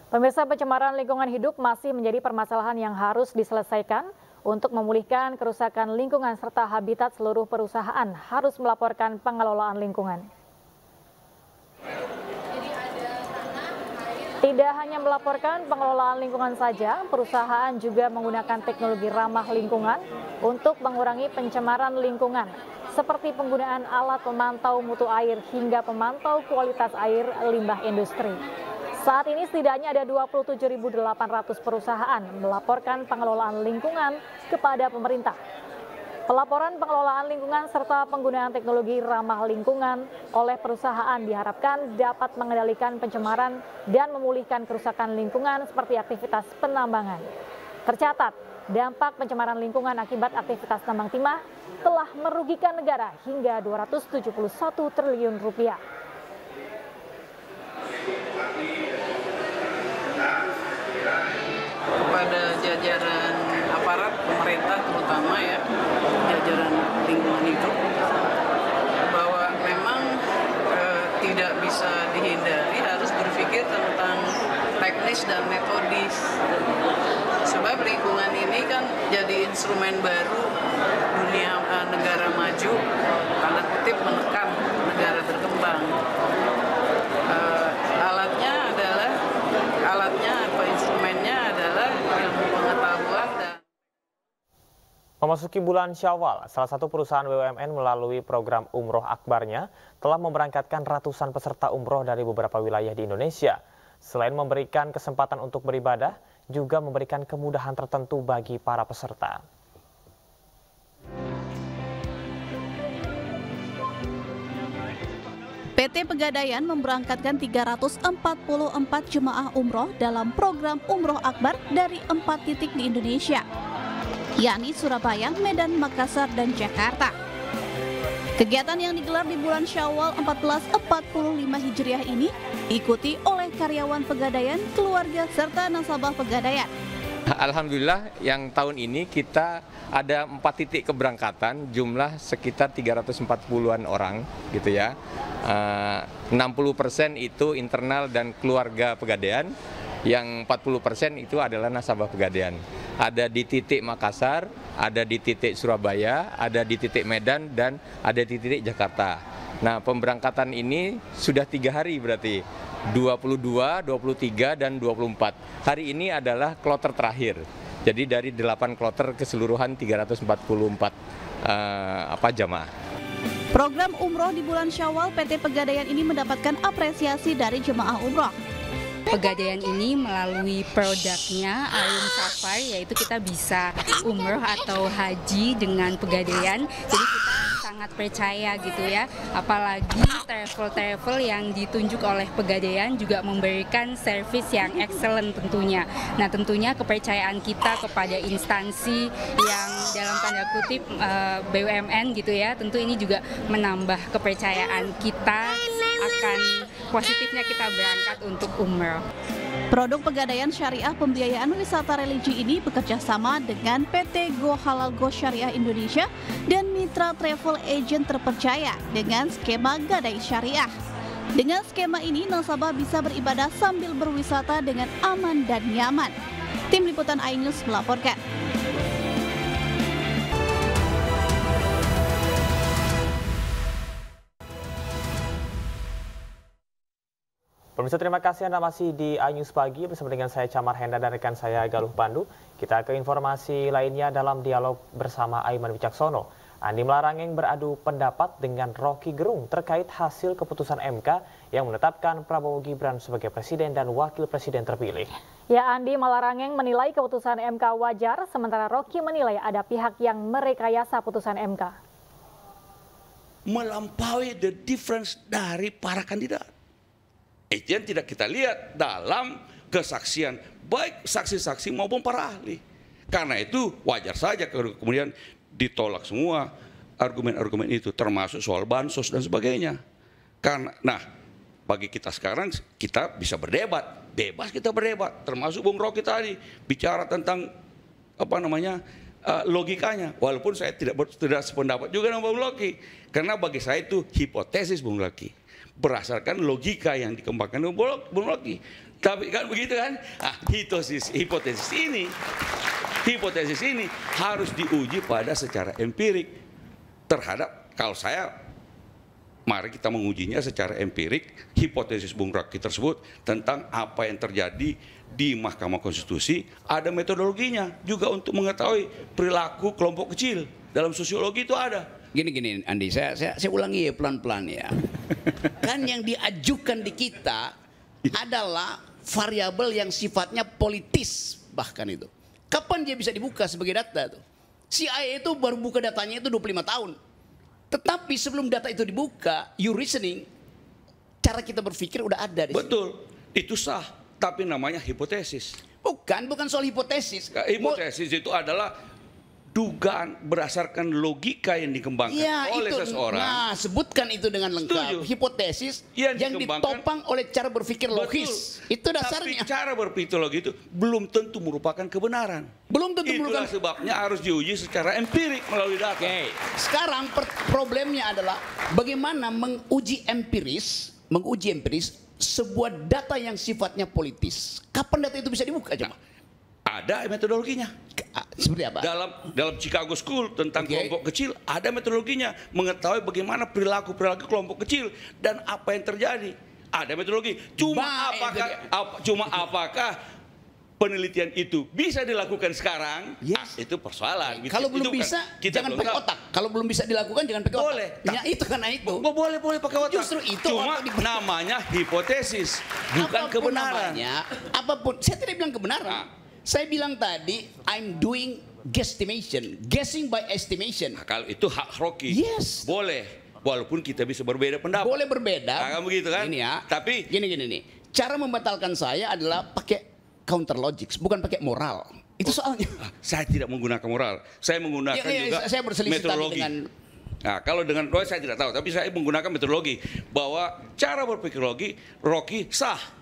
Pemirsa, pencemaran lingkungan hidup masih menjadi permasalahan yang harus diselesaikan. Untuk memulihkan kerusakan lingkungan serta habitat, seluruh perusahaan harus melaporkan pengelolaan lingkungan. Tidak hanya melaporkan pengelolaan lingkungan saja, perusahaan juga menggunakan teknologi ramah lingkungan untuk mengurangi pencemaran lingkungan, seperti penggunaan alat pemantau mutu air hingga pemantau kualitas air limbah industri. Saat ini setidaknya ada 27.800 perusahaan melaporkan pengelolaan lingkungan kepada pemerintah. Pelaporan pengelolaan lingkungan serta penggunaan teknologi ramah lingkungan oleh perusahaan diharapkan dapat mengendalikan pencemaran dan memulihkan kerusakan lingkungan seperti aktivitas penambangan. Tercatat, dampak pencemaran lingkungan akibat aktivitas tambang timah telah merugikan negara hingga 271 triliun rupiah. Kepada jajaran aparat pemerintah terutama ya, jajaran lingkungan hidup, bahwa memang tidak bisa dihindari, harus berpikir tentang teknis dan metodis. Sebab lingkungan ini kan jadi instrumen baru dunia negara maju, tanda kutip menekan negara berkembang. Instrumennya adalah ilmu pengetahuan dan Memasuki bulan Syawal, salah satu perusahaan BUMN melalui program Umroh Akbarnya telah memberangkatkan ratusan peserta umroh dari beberapa wilayah di Indonesia. Selain memberikan kesempatan untuk beribadah, juga memberikan kemudahan tertentu bagi para peserta. PT Pegadaian memberangkatkan 344 jemaah umroh dalam program Umroh Akbar dari 4 titik di Indonesia, yakni Surabaya, Medan, Makassar, dan Jakarta. Kegiatan yang digelar di bulan Syawal 1445 Hijriah ini diikuti oleh karyawan Pegadaian, keluarga, serta nasabah Pegadaian. Alhamdulillah yang tahun ini kita ada 4 titik keberangkatan, jumlah sekitar 340-an orang gitu ya. 60% itu internal dan keluarga Pegadaian, yang 40% itu adalah nasabah Pegadaian. Ada di titik Makassar, ada di titik Surabaya, ada di titik Medan, dan ada di titik Jakarta. Nah, pemberangkatan ini sudah 3 hari berarti, 22, 23, dan 24. Hari ini adalah kloter terakhir. Jadi dari 8 kloter keseluruhan 344 jamaah. Program umroh di bulan Syawal PT Pegadaian ini mendapatkan apresiasi dari jemaah umroh. Pegadaian ini melalui produknya Alum Safar, yaitu kita bisa umroh atau haji dengan Pegadaian. Jadi kita sangat percaya gitu ya, apalagi travel yang ditunjuk oleh Pegadaian juga memberikan servis yang excellent tentunya. Nah, tentunya kepercayaan kita kepada instansi yang dalam tanda kutip BUMN gitu ya, tentu ini juga menambah kepercayaan kita akan positifnya kita berangkat untuk umroh. Produk Pegadaian Syariah Pembiayaan Wisata Religi ini bekerja sama dengan PT Go Halal Go Syariah Indonesia dan mitra travel agent terpercaya dengan skema Gadai Syariah. Dengan skema ini, nasabah bisa beribadah sambil berwisata dengan aman dan nyaman. Tim Liputan iNews melaporkan. Pemirsa, terima kasih Anda masih di iNews Pagi bersama dengan saya Camar Henda dan rekan saya Galuh Pandu. Kita ke informasi lainnya dalam dialog bersama Aiman Wicaksono. Andi Malarangeng beradu pendapat dengan Rocky Gerung terkait hasil keputusan MK yang menetapkan Prabowo Gibran sebagai presiden dan wakil presiden terpilih. Ya, Andi Malarangeng menilai keputusan MK wajar, sementara Rocky menilai ada pihak yang merekayasa putusan MK. Melampaui the difference dari para kandidat. Itu yang tidak kita lihat dalam kesaksian, baik saksi-saksi maupun para ahli. Karena itu wajar saja kemudian ditolak semua argumen-argumen itu, termasuk soal bansos dan sebagainya. Karena, nah, bagi kita sekarang kita bisa berdebat, bebas kita berdebat, termasuk Bung Rocky tadi bicara tentang logikanya. Walaupun saya tidak sependapat juga dengan Bung Rocky, karena bagi saya itu hipotesis Bung Rocky, berdasarkan logika yang dikembangkan oleh Bung Rocky. Tapi kan begitu kan? Hipotesis ini harus diuji pada secara empirik terhadap, kalau saya, mari kita mengujinya secara empirik hipotesis Bung Rocky tersebut tentang apa yang terjadi di Mahkamah Konstitusi. Ada metodologinya juga untuk mengetahui perilaku kelompok kecil dalam sosiologi itu ada. Gini Andi, saya ulangi ya pelan-pelan ya. Kan yang diajukan di kita adalah variabel yang sifatnya politis bahkan itu. Kapan dia bisa dibuka sebagai data tuh? CIA itu baru buka datanya itu 25 tahun. Tetapi sebelum data itu dibuka, your reasoning, cara kita berpikir udah ada di Betul, itu sah, tapi namanya hipotesis. Bukan soal hipotesis. Hipotesis itu adalah dugaan berdasarkan logika yang dikembangkan oleh seseorang. Nah, sebutkan itu dengan lengkap. Hipotesis yang ditopang oleh cara berpikir logis. Itu dasarnya. Tapi cara berpikir logis itu belum tentu merupakan kebenaran. Belum tentu Itulah sebabnya harus diuji secara empirik melalui data. Sekarang problemnya adalah bagaimana menguji empiris sebuah data yang sifatnya politis. Kapan data itu bisa dibuka coba? Ada metodologinya. Seperti apa? Dalam Chicago School tentang kelompok kecil ada metodologinya, mengetahui bagaimana perilaku kelompok kecil dan apa yang terjadi. Ada metodologi. Apakah penelitian itu bisa dilakukan sekarang? Itu persoalan. Kalau belum bisa, jangan pakai otak. Kalau belum bisa dilakukan, jangan pakai otak. Boleh. Ya itu karena itu. Boleh pakai otak. Justru itu. Cuma namanya hipotesis, bukan kebenaran. Apapun, saya tidak bilang kebenaran. Saya bilang tadi, I'm doing guesstimation, guessing by estimation. Kalau itu hak Rocky, boleh. Walaupun kita bisa berbeda pendapat. Boleh berbeda. Kan begitu kan? Ini ya. Tapi gini nih. Cara membatalkan saya adalah pakai counter logic, bukan pakai moral. Itu soalnya. Saya tidak menggunakan moral. Saya menggunakan juga saya berselisih metodologi. Dengan Nah, kalau dengan Roy saya tidak tahu, tapi saya menggunakan metodologi bahwa cara berpikir Rocky sah.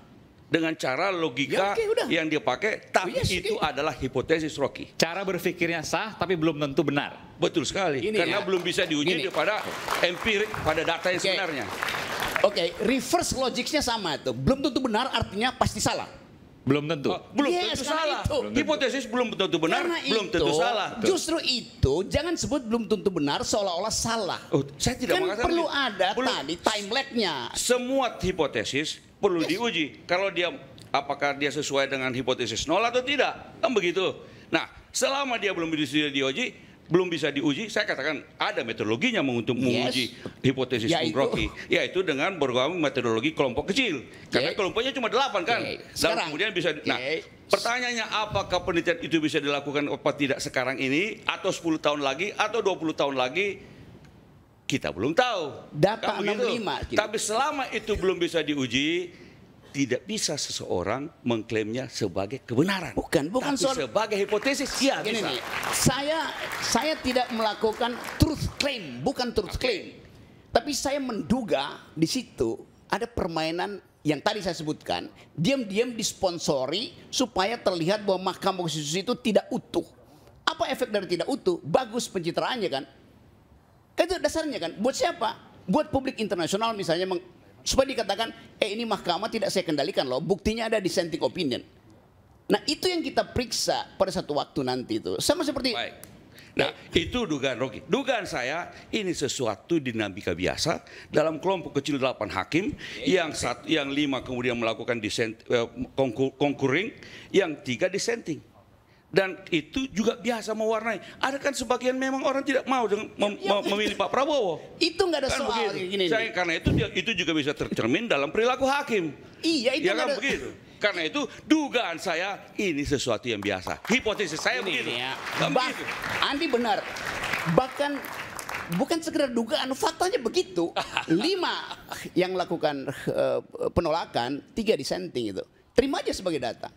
Dengan cara logika yang dia pakai, tapi itu adalah hipotesis Rocky. Cara berpikirnya sah, tapi belum tentu benar. Betul sekali, karena belum bisa diuji pada empirik, pada data yang sebenarnya. Reverse logicnya sama itu. Belum tentu benar artinya pasti salah. Belum tentu. Belum tentu salah. Hipotesis belum tentu benar, belum tentu salah. Justru itu jangan sebut belum tentu benar seolah-olah salah. Saya tidak mengatakan perlu ada tadi time lag-nya. Semua hipotesis perlu diuji. Kalau apakah dia sesuai dengan hipotesis nol atau tidak, kan begitu. Nah, selama dia belum bisa diuji, saya katakan ada metodologinya untuk menguji hipotesis Rocky, yaitu dengan bergabung metodologi kelompok kecil. Karena kelompoknya cuma 8 kan. Dan kemudian bisa. Nah, pertanyaannya apakah penelitian itu bisa dilakukan apa tidak sekarang ini, atau 10 tahun lagi, atau 20 tahun lagi? Kita belum tahu. Data 65. Tapi selama itu belum bisa diuji, tidak bisa seseorang mengklaimnya sebagai kebenaran. Bukan tapi sebagai hipotesis. Ya, gini nih, saya tidak melakukan truth claim, bukan truth claim. Tapi saya menduga di situ ada permainan yang tadi saya sebutkan, diam-diam disponsori supaya terlihat bahwa Mahkamah Konstitusi itu tidak utuh. Apa efek dari tidak utuh? Bagus pencitraannya kan? Itu dasarnya kan, buat siapa? Buat publik internasional misalnya, supaya dikatakan, ini mahkamah tidak saya kendalikan loh, buktinya ada dissenting opinion. Nah itu yang kita periksa pada satu waktu nanti itu. Sama seperti... Nah itu dugaan Rocky. Dugaan saya ini sesuatu dinamika biasa dalam kelompok kecil 8 hakim, yang 5 kemudian melakukan concurring, yang 3 dissenting. Dan itu juga biasa mewarnai. Ada kan sebagian memang orang tidak mau memilih Pak Prabowo. Itu nggak ada soal gini. Karena itu juga bisa tercermin dalam perilaku hakim. Iya itu kan begitu. Karena itu dugaan saya ini sesuatu yang biasa. Hipotesis saya begitu. Andi benar. Bahkan bukan sekedar dugaan, faktanya begitu. 5 yang melakukan penolakan, 3 dissenting itu. Terima aja sebagai data.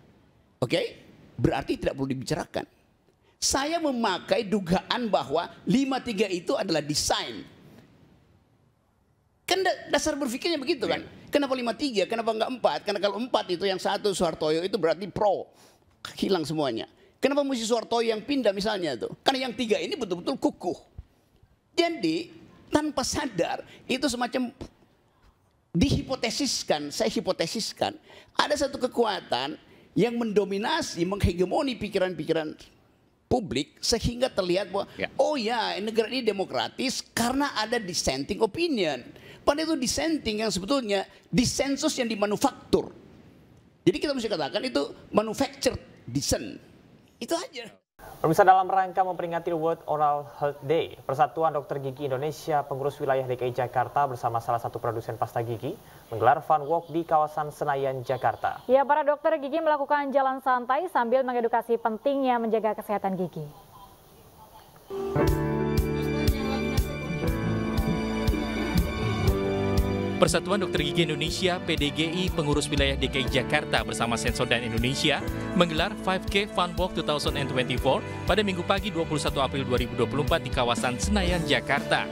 Oke? Berarti tidak perlu dibicarakan. Saya memakai dugaan bahwa 5-3 itu adalah desain. Kan dasar berpikirnya begitu kan. Kenapa 5-3? Kenapa enggak 4? Karena kalau 4 itu yang 1 Soehartoyo itu berarti pro. Hilang semuanya. Kenapa mesti Soehartoyo yang pindah misalnya itu? Karena yang 3 ini betul-betul kukuh. Jadi tanpa sadar itu semacam dihipotesiskan. Saya hipotesiskan. Ada satu kekuatan yang mendominasi, menghegemoni pikiran-pikiran publik sehingga terlihat bahwa oh ya negara ini demokratis karena ada dissenting opinion. Padahal itu dissenting yang sebetulnya disensus yang dimanufaktur. Jadi kita mesti katakan itu manufactured dissent. Itu aja. Pemirsa, dalam rangka memperingati World Oral Health Day, Persatuan Dokter Gigi Indonesia Pengurus Wilayah DKI Jakarta bersama salah satu produsen pasta gigi menggelar fun walk di kawasan Senayan, Jakarta. Ya, para dokter gigi melakukan jalan santai sambil mengedukasi pentingnya menjaga kesehatan gigi. Persatuan Dokter Gigi Indonesia (PDGI) pengurus wilayah DKI Jakarta bersama Sensodyne Indonesia menggelar 5K Fun Walk 2024 pada Minggu pagi 21 April 2024 di kawasan Senayan, Jakarta.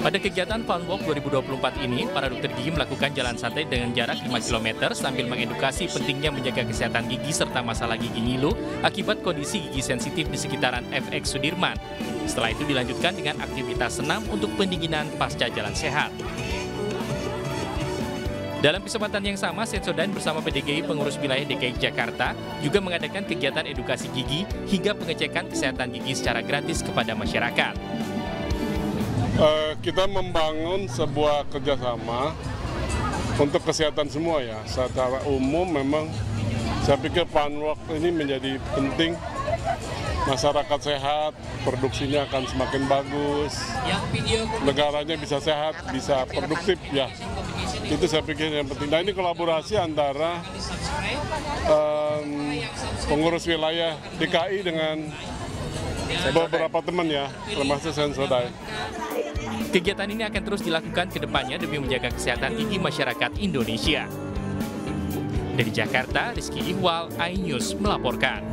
Pada kegiatan Fun Walk 2024 ini, para dokter gigi melakukan jalan santai dengan jarak 5 km sambil mengedukasi pentingnya menjaga kesehatan gigi serta masalah gigi ngilu akibat kondisi gigi sensitif di sekitaran FX Sudirman. Setelah itu dilanjutkan dengan aktivitas senam untuk pendinginan pasca jalan sehat. Dalam kesempatan yang sama, Sensodyne bersama PDGI pengurus wilayah DKI Jakarta juga mengadakan kegiatan edukasi gigi hingga pengecekan kesehatan gigi secara gratis kepada masyarakat. Kita membangun sebuah kerjasama untuk kesehatan semua ya. Secara umum memang saya pikir Fun Walk ini menjadi penting. Masyarakat sehat, produksinya akan semakin bagus, negaranya bisa sehat, bisa produktif ya. Itu saya pikir yang penting. Nah ini kolaborasi antara pengurus wilayah DKI dengan beberapa teman ya, termasuk Sensodyne. Kegiatan ini akan terus dilakukan ke depannya demi menjaga kesehatan gigi masyarakat Indonesia. Dari Jakarta, Rizky Ihwal, iNews melaporkan.